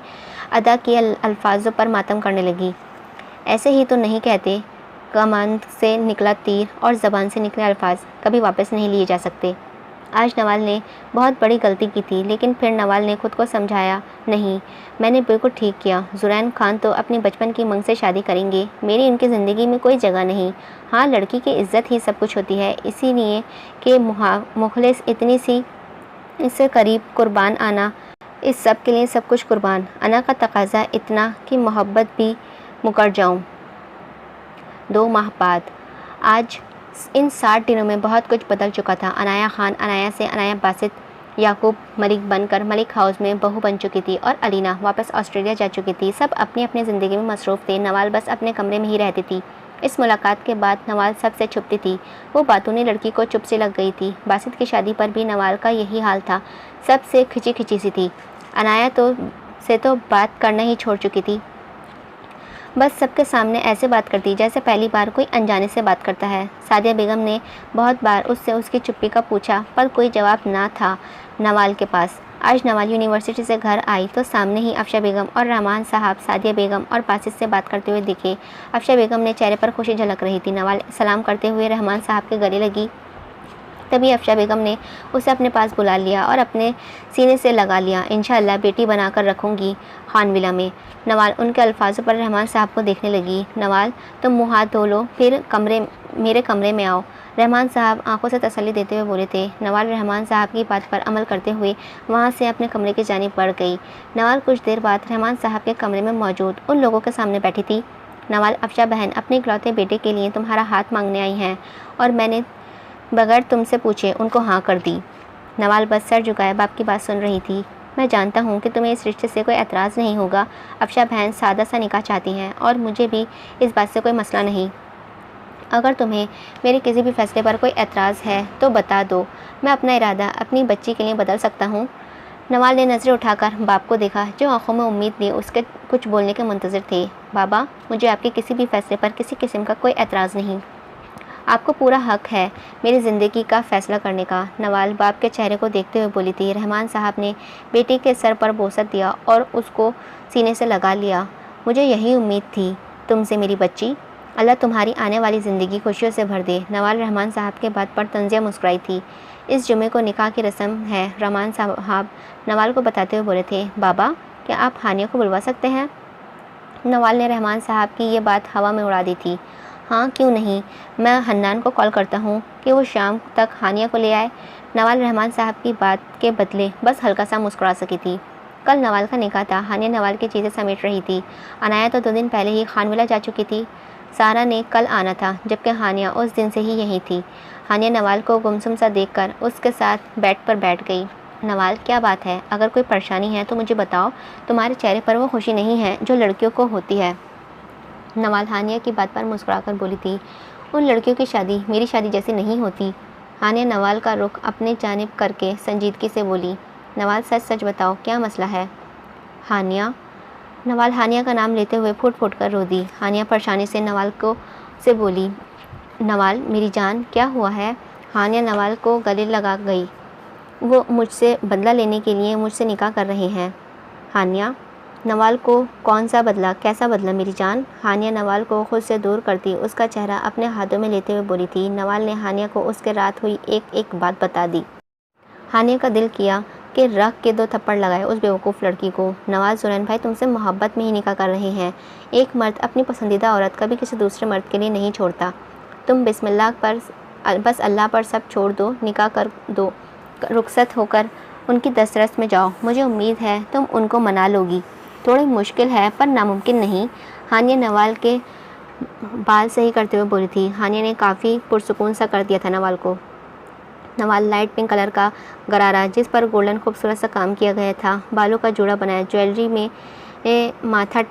अदा किए अल्फाजों पर मातम करने लगी। ऐसे ही तो नहीं कहते, कमान से निकला तीर और ज़बान से निकले अल्फाज कभी वापस नहीं लिए जा सकते। आज नवाल ने बहुत बड़ी गलती की थी, लेकिन फिर नवाल ने खुद को समझाया, नहीं, मैंने बिल्कुल ठीक किया। ज़ुरैन खान तो अपनी बचपन की मंग से शादी करेंगे, मेरी उनकी ज़िंदगी में कोई जगह नहीं। हाँ, लड़की की इज़्ज़त ही सब कुछ होती है, इसीलिए कि मुखलिस इतनी सी इससे करीब कुर्बान आना, इस सब के लिए सब कुछ कुर्बान। अना का तकाज़ा इतना कि मोहब्बत भी मुकर जाऊँ। 2 माह बाद आज इन 60 दिनों में बहुत कुछ बदल चुका था। अनाया खान अनाया से अनाया बासित याकूब मलिक बनकर मलिक हाउस में बहू बन चुकी थी और अलीना वापस ऑस्ट्रेलिया जा चुकी थी। सब अपनी अपनी ज़िंदगी में मसरूफ़ थे। नवाल बस अपने कमरे में ही रहती थी। इस मुलाकात के बाद नवाल सबसे छुपती थी। वो बातूनी लड़की को चुप से लग गई थी। बासित की शादी पर भी नवाल का यही हाल था, सबसे खिंची खिंची सी थी। अनाया तो बात करना ही छोड़ चुकी थी। बस सबके सामने ऐसे बात करती जैसे पहली बार कोई अनजाने से बात करता है। सादिया बेगम ने बहुत बार उससे उसकी चुप्पी का पूछा, पर कोई जवाब ना था नवाल के पास। आज नवाल यूनिवर्सिटी से घर आई तो सामने ही अफशा बेगम और रहमान साहब सादिया बेगम और बासित से बात करते हुए दिखे। अफशा बेगम ने चेहरे पर खुशी झलक रही थी। नवाल सलाम करते हुए रहमान साहब के गले लगी, तभी अफशा बेगम ने उसे अपने पास बुला लिया और अपने सीने से लगा लिया। इंशाअल्लाह बेटी बनाकर रखूँगी खानविला में। नवाल उनके अल्फाजों पर रहमान साहब को देखने लगी। नवाल, तुम मुँह हाथ धो लो, फिर मेरे कमरे में आओ। रहमान साहब आंखों से तसल्ली देते हुए बोले थे। नवाल रहमान साहब की बात पर अमल करते हुए वहाँ से अपने कमरे की जानिब बढ़ गई। नवाल कुछ देर बाद रहमान साहब के कमरे में मौजूद उन लोगों के सामने बैठी थी। नवाल, अफशा बहन अपने इकलौते बेटे के लिए तुम्हारा हाथ मांगने आई हैं और मैंने बगैर तुमसे पूछे उनको हाँ कर दी। नवाल बस सर झुकाए बाप की बात सुन रही थी। मैं जानता हूँ कि तुम्हें इस रिश्ते से कोई एतराज़ नहीं होगा। अफशा बहन सादा सा निकाह चाहती हैं और मुझे भी इस बात से कोई मसला नहीं। अगर तुम्हें मेरे किसी भी फैसले पर कोई एतराज़ है तो बता दो, मैं अपना इरादा अपनी बच्ची के लिए बदल सकता हूँ। नवाल ने नज़रें उठाकर बाप को देखा, जो आंखों में उम्मीद लिए उसके कुछ बोलने के मुंतज़िर थे। बाबा, मुझे आपके किसी भी फैसले पर किसी किस्म का कोई एतराज़ नहीं। आपको पूरा हक़ है मेरी ज़िंदगी का फ़ैसला करने का। नवाल बाप के चेहरे को देखते हुए बोली थी। रहमान साहब ने बेटी के सर पर बोसा दिया और उसको सीने से लगा लिया। मुझे यही उम्मीद थी तुमसे मेरी बच्ची। अल्लाह तुम्हारी आने वाली ज़िंदगी खुशियों से भर दे। नवाल रहमान साहब के बात पर तंज़िया मुस्कुराई थी। इस जुमे को निकाह की रस्म है, रहमान साहब नवाल को बताते हुए बोले थे। बाबा, क्या आप हानिया को बुलवा सकते हैं? नवाल ने रहमान साहब की ये बात हवा में उड़ा दी थी। हाँ, क्यों नहीं, मैं हन्नान को कॉल करता हूँ कि वो शाम तक हानिया को ले आए। नवाल रहमान साहब की बात के बदले बस हल्का सा मुस्कुरा सकी थी। कल नवाल का निकाह था। हानिया नवाल की चीज़ें समेट रही थी। अनाया तो 2 दिन पहले ही खानविला जा चुकी थी। सारा ने कल आना था, जबकि हानिया उस दिन से ही यहीं थी। हानिया नवाल को गुमसुम सा देखकर उसके साथ बेड पर बैठ गई। नवाल, क्या बात है? अगर कोई परेशानी है तो मुझे बताओ। तुम्हारे चेहरे पर वो खुशी नहीं है जो लड़कियों को होती है। नवाल हानिया की बात पर मुस्कुराकर बोली थी, उन लड़कियों की शादी मेरी शादी जैसी नहीं होती। हानिया नवाल का रुख अपने जानिब करके संजीदगी से बोली, नवाल सच सच बताओ, क्या मसला है? हानिया। नवाल हानिया का नाम लेते हुए फूट फूट कर रो दी। हानिया परेशानी से नवाल को से बोली, नवाल मेरी जान, क्या हुआ है? हानिया नवाल को गले लगा गई। वो मुझसे बदला लेने के लिए मुझसे निकाह कर रहे हैं। हानिया। नवाल को कौन सा बदला? कैसा बदला मेरी जान? हानिया नवाल को खुद से दूर करती उसका चेहरा अपने हाथों में लेते हुए बोली थी। नवाल ने हानिया को उसके रात हुई एक एक बात बता दी। हानिया का दिल किया कि रख के 2 थप्पड़ लगाए उस बेवकूफ़ लड़की को। नवाज, जुरैन भाई तुमसे मोहब्बत में ही निकाह कर रहे हैं। एक मर्द अपनी पसंदीदा औरत कभी किसी दूसरे मर्द के लिए नहीं छोड़ता। तुम बिस्मिल्लाह पर बस अल्लाह पर सब छोड़ दो, निकाह कर दो, रुखसत होकर उनकी दस्तरस में जाओ। मुझे उम्मीद है तुम उनको मना लोगी। थोड़ी मुश्किल है पर नामुमकिन नहीं। हानिया नवाल के बाल सही करते हुए बोली थी। हानिया ने काफ़ी पुरसुकून सा कर दिया था नवाल को। नवाल लाइट पिंक कलर का गरारा जिस पर गोल्डन खूबसूरत सा काम किया गया था, बालों का जूड़ा बनाया, ज्वेलरी में माथा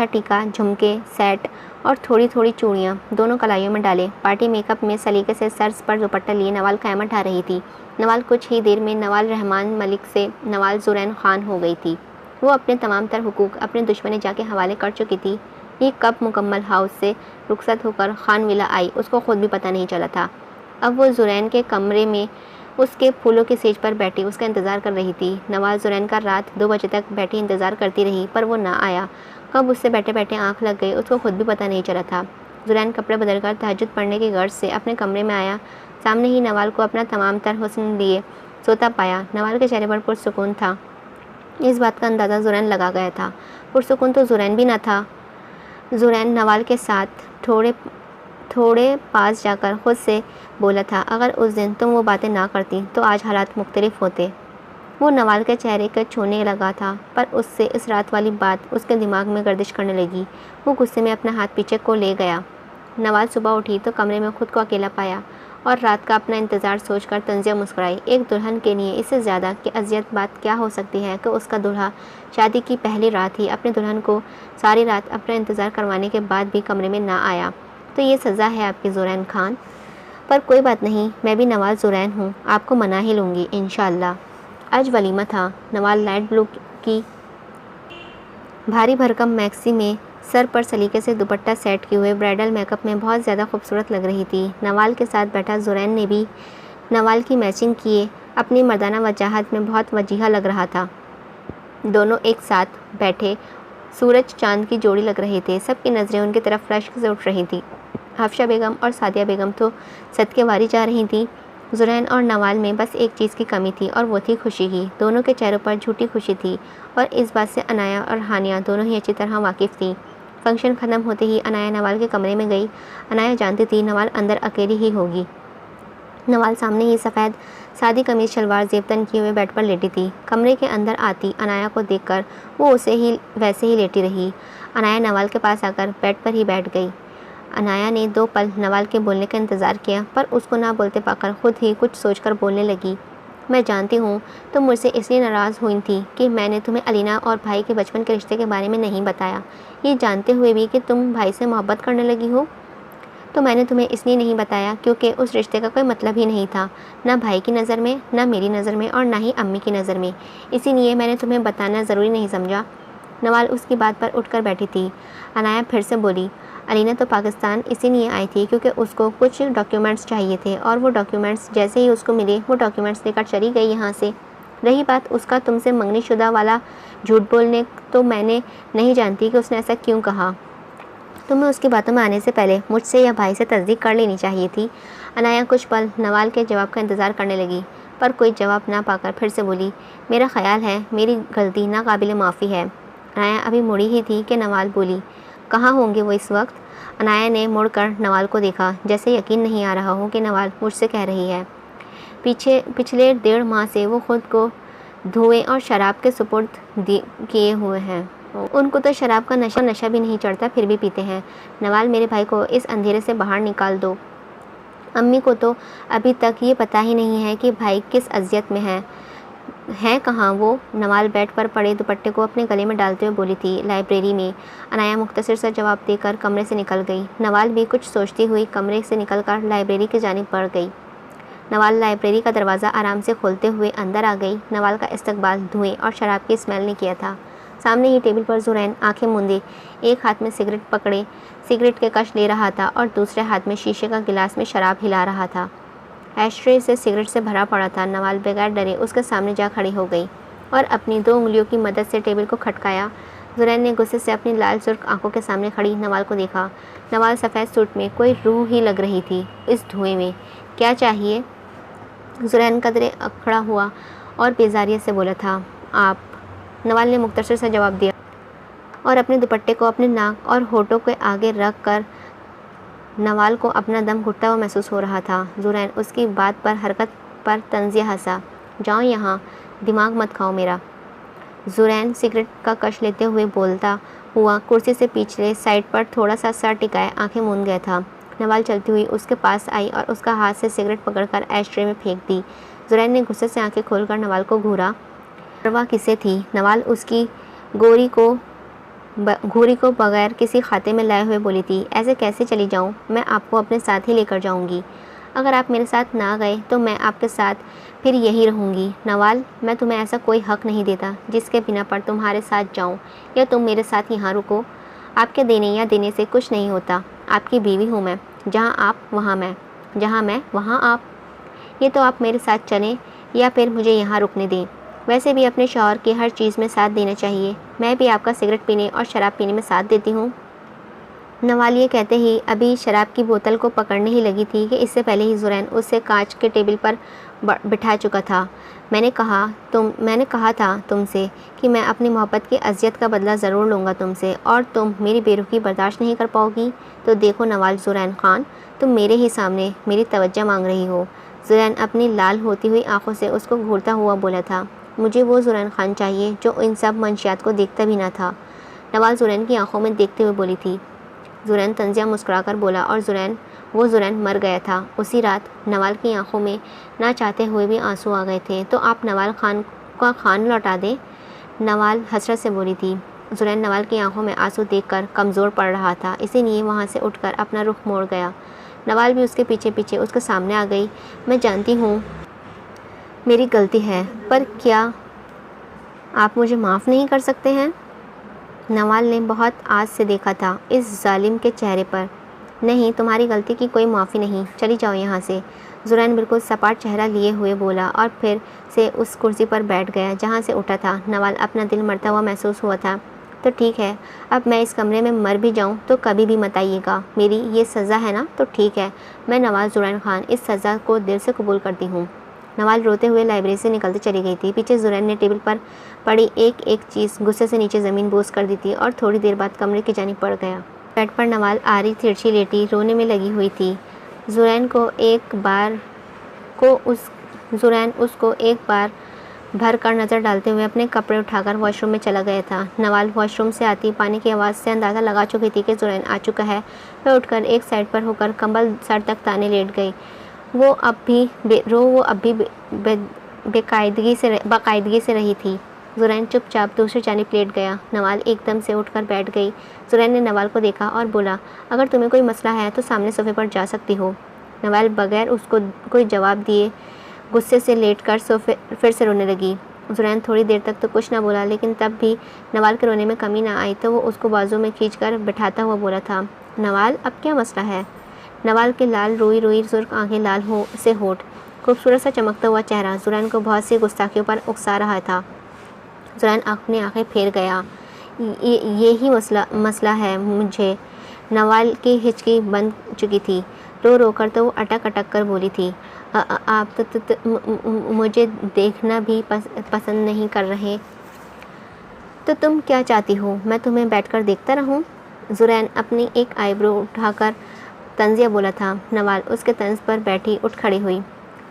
टीका, झुमके, सेट और थोड़ी थोड़ी चूड़ियाँ दोनों कलाइयों में डाले। पार्टी मेकअप में सलीके से सर्स पर दुपट्टा लिए नवाल क़यामत ढा रही थी। नवाल कुछ ही देर में नवाल रहमान मलिक से नवाल जुरैन खान हो गई थी। वो अपने तमाम तर हुकूक अपने दुश्मन जाके हवाले कर चुकी थी। ये कब मुकम्मल हाउस से रुखसत होकर खानविला आई उसको खुद भी पता नहीं चला था। अब वो जुरैन के कमरे में उसके फूलों की सेज पर बैठी उसका इंतज़ार कर रही थी। नवाज जुरैन का रात 2 बजे तक बैठी इंतज़ार करती रही पर वो ना आया। कब उससे बैठे बैठे आंख लग गई उसको खुद भी पता नहीं चला था। जुरैन कपड़े बदलकर तहज्जुद पढ़ने की गर्ज से अपने कमरे में आया। सामने ही नवाल को अपना तमाम तर हुस्न लिए सोता पाया। नवाल के चेहरे पर पुरसुकून था। इस बात का अंदाज़ा जुरैन लगा गया था। पुरसुकून तो जुरैन भी न था। जुरैन नवाल के साथ थोड़े पास जाकर खुद से बोला था, अगर उस दिन तुम वो बातें ना करती तो आज हालात मुख्तलिफ होते। वो नवाल के चेहरे को छूने लगा था पर उससे इस रात वाली बात उसके दिमाग में गर्दिश करने लगी। वो गुस्से में अपना हाथ पीछे को ले गया। नवाल सुबह उठी तो कमरे में खुद को अकेला पाया और रात का अपना इंतज़ार सोचकर तंजिया मुस्कुराई। एक दुल्हन के लिए इससे ज़्यादा कि अजियत बात क्या हो सकती है कि उसका दूल्हा शादी की पहली रात ही अपनी दुल्हन को सारी रात अपना इंतज़ार करवाने के बाद भी कमरे में ना आया। तो ये सज़ा है आपकी जुरैन खान। पर कोई बात नहीं, मैं भी नवाज जुरैन हूँ, आपको मना ही लूँगी इंशाअल्लाह। आज वलीमा था। नवाल लाइट ब्लू की भारी भरकम मैक्सी में सर पर सलीके से दुपट्टा सेट किए हुए ब्राइडल मेकअप में बहुत ज़्यादा खूबसूरत लग रही थी। नवाल के साथ बैठा जुरैन ने भी नवाल की मैचिंग किए अपनी मर्दाना वजाहत में बहुत वजीहा लग रहा था। दोनों एक साथ बैठे सूरज चांद की जोड़ी लग रहे थे। सबकी नज़रें उनकी तरफ रश्क से उठ रही थी। हफ्शा बेगम और सादिया बेगम तो सदके वारी जा रही थी। जुरैन और नवाल में बस एक चीज़ की कमी थी और वो थी खुशी की। दोनों के चेहरों पर झूठी खुशी थी और इस बात से अनाया और हानिया दोनों ही अच्छी तरह वाकिफ़ थी। फंक्शन ख़त्म होते ही अनाया नवाल के कमरे में गई। अनाया जानती थी नवाल अंदर अकेली ही होगी। नवाल सामने ही सफ़ेद सादी कमीज़ शलवार जेबतन किए हुए बेड पर लेटी थी। कमरे के अंदर आती अनाया को देखकर वो वैसे ही लेटी रही। अनाया नवाल के पास आकर बेड पर ही बैठ गई। अनाया ने 2 पल नवाल के बोलने का इंतज़ार किया पर उसको ना बोलते पाकर खुद ही कुछ सोचकर बोलने लगी। मैं जानती हूँ तुम मुझसे इसलिए नाराज़ हुई थी कि मैंने तुम्हें अलीना और भाई के बचपन के रिश्ते के बारे में नहीं बताया। ये जानते हुए भी कि तुम भाई से मोहब्बत करने लगी हो। तो मैंने तुम्हें इसलिए नहीं बताया क्योंकि उस रिश्ते का कोई मतलब ही नहीं था, ना भाई की नज़र में, ना मेरी नज़र में और ना ही अम्मी की नज़र में। इसीलिए मैंने तुम्हें बताना ज़रूरी नहीं समझा। नवाल उसकी बात पर उठकर बैठी थी। अनाया फिर से बोली, अलीना तो पाकिस्तान इसीलिए आई थी क्योंकि उसको कुछ डॉक्यूमेंट्स चाहिए थे और वो डॉक्यूमेंट्स जैसे ही उसको मिले वो डॉक्यूमेंट्स लेकर चली गई यहाँ से। रही बात उसका तुमसे मंगनी शुदा वाला झूठ बोलने, तो मैंने नहीं जानती कि उसने ऐसा क्यों कहा। तुम्हें उसकी बातों में आने से पहले मुझसे या भाई से तस्दीक कर लेनी चाहिए थी। अनाया कुछ पल नवाल के जवाब का इंतज़ार करने लगी पर कोई जवाब ना पाकर फिर से बोली, मेरा ख्याल है मेरी गलती नाकाबिल माफ़ी है। अनाया अभी मुड़ी ही थी कि नवाल बोली, कहाँ होंगे वो इस वक्त? अनाया ने मुड़कर नवाल को देखा, जैसे यकीन नहीं आ रहा हो कि नवाल मुझसे कह रही है। पिछले 1.5 माह से वो खुद को धुएं और शराब के सुपुर्द किए हुए हैं। उनको तो शराब का नशा भी नहीं चढ़ता, फिर भी पीते हैं। नवाल, मेरे भाई को इस अंधेरे से बाहर निकाल दो। अम्मी को तो अभी तक ये पता ही नहीं है कि भाई किस अजियत में है कहाँ वो। नवाल बेड पर पड़े दुपट्टे को अपने गले में डालते हुए बोली थी, लाइब्रेरी में। अनाया मुख्तसर सा जवाब देकर कमरे से निकल गई। नवाल भी कुछ सोचती हुई कमरे से निकलकर लाइब्रेरी की जानिब बढ़ गई। नवाल लाइब्रेरी का दरवाज़ा आराम से खोलते हुए अंदर आ गई। नवाल का इस्तकबाल धुएं और शराब की स्मेल ने किया था। सामने ही टेबल पर जुरैन आंखें मूंदे एक हाथ में सिगरेट पकड़े सिगरेट के कश ले रहा था और दूसरे हाथ में शीशे का गिलास में शराब हिला रहा था। एशट्रे से सिगरेट से भरा पड़ा था। नवाल बगैर डरे उसके सामने जा खड़ी हो गई और अपनी 2 उंगलियों की मदद से टेबल को खटकाया। जुरैन ने गुस्से से अपनी लाल सुर्ख आंखों के सामने खड़ी नवाल को देखा। नवाल सफ़ेद सूट में कोई रूह ही लग रही थी इस धुएं में। क्या चाहिए? जुरैन कदरे अखड़ा हुआ और बेजारियत से बोला था, आप। नवाल ने मुख्तसर सा जवाब दिया और अपने दुपट्टे को अपने नाक और होठों के आगे रख कर नवाल को अपना दम घुटता हुआ महसूस हो रहा था। जुरैन उसकी बात पर हरकत पर तंजिया हंसा। जाओ यहाँ, दिमाग मत खाओ मेरा। जुरैन सिगरेट का कश लेते हुए बोलता हुआ कुर्सी से पिछले साइड पर थोड़ा सा सर टिकाए आंखें मूंद गया था। नवाल चलती हुई उसके पास आई और उसका हाथ से सिगरेट पकड़कर एशट्रे में फेंक दी। जुरैन ने गुस्से से आंखें खोलकर नवाल को घूरा। परवाह किसे थी? नवाल उसकी घूरी को बगैर किसी खाते में लाए हुए बोली थी, ऐसे कैसे चली जाऊं? मैं आपको अपने साथ ही लेकर जाऊंगी। अगर आप मेरे साथ ना गए तो मैं आपके साथ फिर यही रहूंगी। नवाल, मैं तुम्हें ऐसा कोई हक नहीं देता जिसके बिना पर तुम्हारे साथ जाऊं या तुम मेरे साथ यहाँ रुको। आपके देने या देने से कुछ नहीं होता। आपकी बीवी हूँ मैं। जहाँ आप वहाँ मैं, जहाँ मैं वहाँ आप। ये तो आप मेरे साथ चलें या फिर मुझे यहाँ रुकने दें। वैसे भी अपने शौहर की हर चीज़ में साथ देना चाहिए। मैं भी आपका सिगरेट पीने और शराब पीने में साथ देती हूँ। नवाल ये कहते ही अभी शराब की बोतल को पकड़ने ही लगी थी कि इससे पहले ही जुरैन उससे कांच के टेबल पर बिठा चुका था। मैंने कहा था तुमसे कि मैं अपनी मोहब्बत की अजियत का बदला ज़रूर लूँगा तुमसे, और तुम मेरी बेरुखी बर्दाश्त नहीं कर पाओगी। तो देखो नवाल जुरैन खान, तुम मेरे ही सामने मेरी तवज्जो मांग रही हो। जुरैन अपनी लाल होती हुई आंखों से उसको घूरता हुआ बोला था, मुझे वो जुरैन खान चाहिए जो इन सब मंशियात को देखता भी ना था। नवाल जुरैन की आंखों में देखते हुए बोली थी। जुरैन तंजिया मुस्कुराकर बोला और वो जुरैन मर गया था उसी रात। नवाल की आंखों में ना चाहते हुए भी आंसू आ गए थे। तो आप नवाल खान का खान लौटा दें। नवाल हसरत से बोली थी। जुरैन नवाल की आंखों में आंसू देखकर कमज़ोर पड़ रहा था, इसीलिए वहाँ से उठकर अपना रुख मोड़ गया। नवाल भी उसके पीछे पीछे उसके सामने आ गई। मैं जानती हूँ मेरी गलती है, पर क्या आप मुझे माफ़ नहीं कर सकते हैं? नवाल ने बहुत आस से देखा था इस जालिम के चेहरे पर। नहीं, तुम्हारी गलती की कोई माफ़ी नहीं, चली जाओ यहाँ से। जुरैन बिल्कुल सपाट चेहरा लिए हुए बोला और फिर से उस कुर्सी पर बैठ गया जहाँ से उठा था। नवाल अपना दिल मरता हुआ महसूस हुआ था। तो ठीक है, अब मैं इस कमरे में मर भी जाऊँ तो कभी भी मत आइएगा। मेरी ये सज़ा है ना, तो ठीक है, मैं नवाल जुरैन खान इस सज़ा को दिल से कबूल करती हूँ। नवाल रोते हुए लाइब्रेरी से निकलते चली गई थी। पीछे जुरैन ने टेबल पर पड़ी एक एक चीज़ गुस्से से नीचे ज़मीन बोस कर दी थी और थोड़ी देर बाद कमरे की जानिब बढ़ गया। बेड पर नवाल आरी तिरछी लेटी रोने में लगी हुई थी। जुरैन उसको एक बार भर कर नज़र डालते हुए अपने कपड़े उठाकर वॉशरूम में चला गया था। नवाल वॉशरूम से आती पानी की आवाज़ से अंदाज़ा लगा चुकी थी कि जुरैन आ चुका है। वह उठकर एक साइड पर होकर कंबल सर तक ताने लेट गई। वो अब भी बाकायदगी से रही थी। जुरैन चुपचाप दूसरी जानिब लेट गया। नवाल एकदम से उठकर बैठ गई। जुरैन ने नवाल को देखा और बोला, अगर तुम्हें कोई मसला है तो सामने सोफे पर जा सकती हो। नवाल बगैर उसको कोई जवाब दिए गुस्से से लेटकर सोफे फिर से रोने लगी। जुरैन थोड़ी देर तक तो कुछ ना बोला, लेकिन तब भी नवाल के रोने में कमी ना आई तो वो उसको बाजू में खींचकर बिठाता हुआ बोला था, नवाल अब क्या मसला है? नवाल के लाल रोई सुर्ख आंखें, लाल से होठ, खूबसूरत सा चमकता हुआ चेहरा जुरैन को बहुत सी गुस्ताखियों पर उकसा रहा था। जुरैन अपनी आंखें फेर गया। यही मसला है मुझे। नवाल की हिचकी बंद चुकी थी। रो कर तो वो अटक कर बोली थी, आप मुझे देखना भी पसंद नहीं कर रहे, तो तुम क्या चाहती हो, मैं तुम्हें बैठकर देखता रहूं? जुरैन अपनी एक आईब्रो उठाकर तंजिया बोला था। नवाल उसके तंज पर बैठी उठ खड़ी हुई।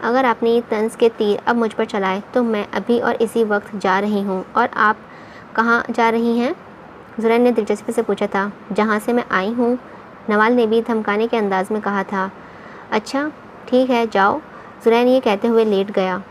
अगर आपने ये तंज के तीर अब मुझ पर चलाए तो मैं अभी और इसी वक्त जा रही हूँ। और आप कहाँ जा रही हैं? ज़ुरैन ने दिलचस्पी से पूछा था। जहाँ से मैं आई हूँ, नवाल ने भी धमकाने के अंदाज में कहा था। अच्छा ठीक है, जाओ। ज़ुरैन ये कहते हुए लेट गया।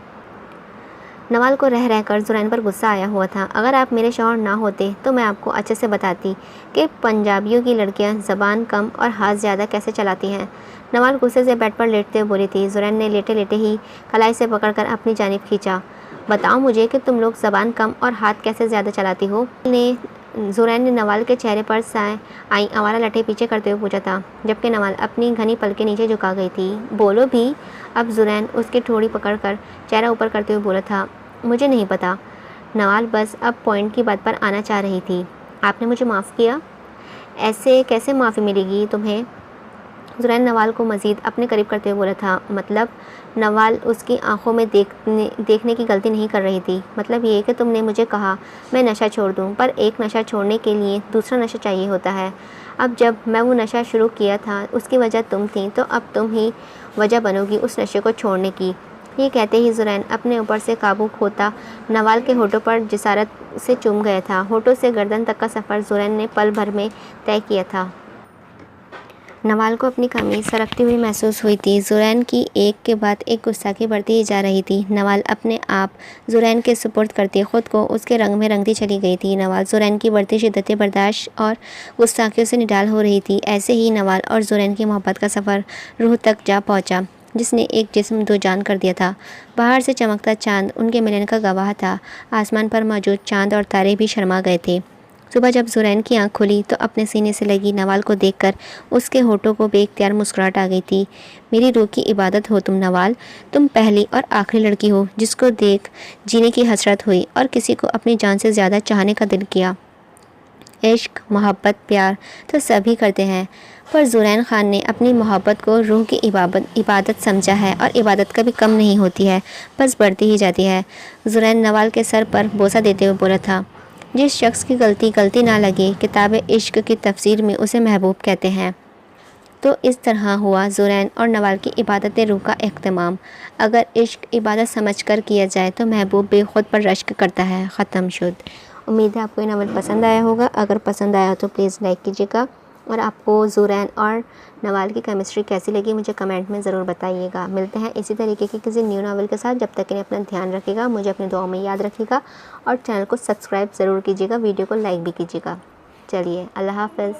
नवाल को रह रहकर ज़ुरैन पर गुस्सा आया हुआ था। अगर आप मेरे शौहर ना होते तो मैं आपको अच्छे से बताती कि पंजाबियों की लड़कियां ज़बान कम और हाथ ज़्यादा कैसे चलाती हैं। नवाल गुस्से से बेड पर लेटते हुए बोली थी। ज़ुरैन ने लेटे लेटे ही कलाई से पकड़कर अपनी जानिब खींचा। बताओ मुझे कि तुम लोग ज़बान कम और हाथ कैसे ज़्यादा चलाती हो? ज़ुरैन ने नवाल के चेहरे पर आई आवारा लठे पीछे करते हुए पूछा था, जबकि नवाल अपनी घनी पलकें नीचे झुका गई थी। बोलो भी। अब ज़ुरैन उसकी ठोड़ी पकड़कर चेहरा ऊपर करते हुए बोला था। मुझे नहीं पता। नवाल बस अब पॉइंट की बात पर आना चाह रही थी। आपने मुझे माफ़ किया? ऐसे कैसे माफ़ी मिलेगी तुम्हें? ज़ुरैन नवाल को मज़ीद अपने करीब करते हुए बोला था। मतलब? नवाल उसकी आंखों में देखने की गलती नहीं कर रही थी। मतलब ये कि तुमने मुझे कहा मैं नशा छोड़ दूं, पर एक नशा छोड़ने के लिए दूसरा नशा चाहिए होता है। अब जब मैं वो नशा शुरू किया था उसकी वजह तुम थी, तो अब तुम ही वजह बनोगी उस नशे को छोड़ने की। ये कहते ही ज़ुरैन अपने ऊपर से काबू खोता नवाल के होठों पर जिसारत से चूम गया था। होठों से गर्दन तक का सफ़र ज़ुरैन ने पल भर में तय किया था। नवाल को अपनी कमीज़ सरकती हुई महसूस हुई थी। ज़ुरैन की एक के बाद एक गुस्ताखी बढ़ती ही जा रही थी। नवाल अपने आप ज़ुरैन के सुपुर्द करती ख़ुद को उसके रंग में रंगती चली गई थी। नवाल ज़ुरैन की बढ़ती शिद्दत बर्दाश्त और गुस्ताखियों से निडाल हो रही थी। ऐसे ही नवाल और ज़ुरैन की मोहब्बत का सफ़र रूह तक जा पहुँचा, जिसने एक जिस्म दो जान कर दिया था। बाहर से चमकता चाँद उनके मिलन का गवाह था। आसमान पर मौजूद चाँद और तारे भी शर्मा गए थे। सुबह जब ज़ुरैन की आंख खुली तो अपने सीने से लगी नवाल को देखकर उसके होठों को बेख्तियार मुस्कुराहट आ गई थी। मेरी रूह की इबादत हो तुम नवाल। तुम पहली और आखिरी लड़की हो जिसको देख जीने की हसरत हुई और किसी को अपनी जान से ज़्यादा चाहने का दिल किया। इश्क, मोहब्बत, प्यार तो सभी करते हैं, पर ज़ुरैन ख़ान ने अपनी मोहब्बत को रूह की इबादत समझा है, और इबादत कभी कम नहीं होती है, बस बढ़ती ही जाती है। ज़ुरैन नवाल के सर पर बोसा देते हुए बोला था। जिस शख्स की गलती ना लगे, किताब इश्क की तफसीर में उसे महबूब कहते हैं। तो इस तरह हुआ ज़ुरैन और नवाल की इबादत रूह का एहतमाम। अगर इश्क इबादत समझ कर किया जाए तो महबूब बेखुद पर रश्क करता है। ख़त्म शुद। उम्मीद है आपको ये नावल पसंद आया होगा। अगर पसंद आया तो प्लीज़ लाइक कीजिएगा, और आपको ज़ुरैन और नवाल की केमिस्ट्री कैसी लगी मुझे कमेंट में ज़रूर बताइएगा। मिलते हैं इसी तरीके के किसी न्यू नावल के साथ। जब तक के लिए अपना ध्यान रखिएगा, मुझे अपनी दुआओं में याद रखिएगा, और चैनल को सब्सक्राइब ज़रूर कीजिएगा, वीडियो को लाइक भी कीजिएगा। चलिए, अल्लाह हाफ़िज़।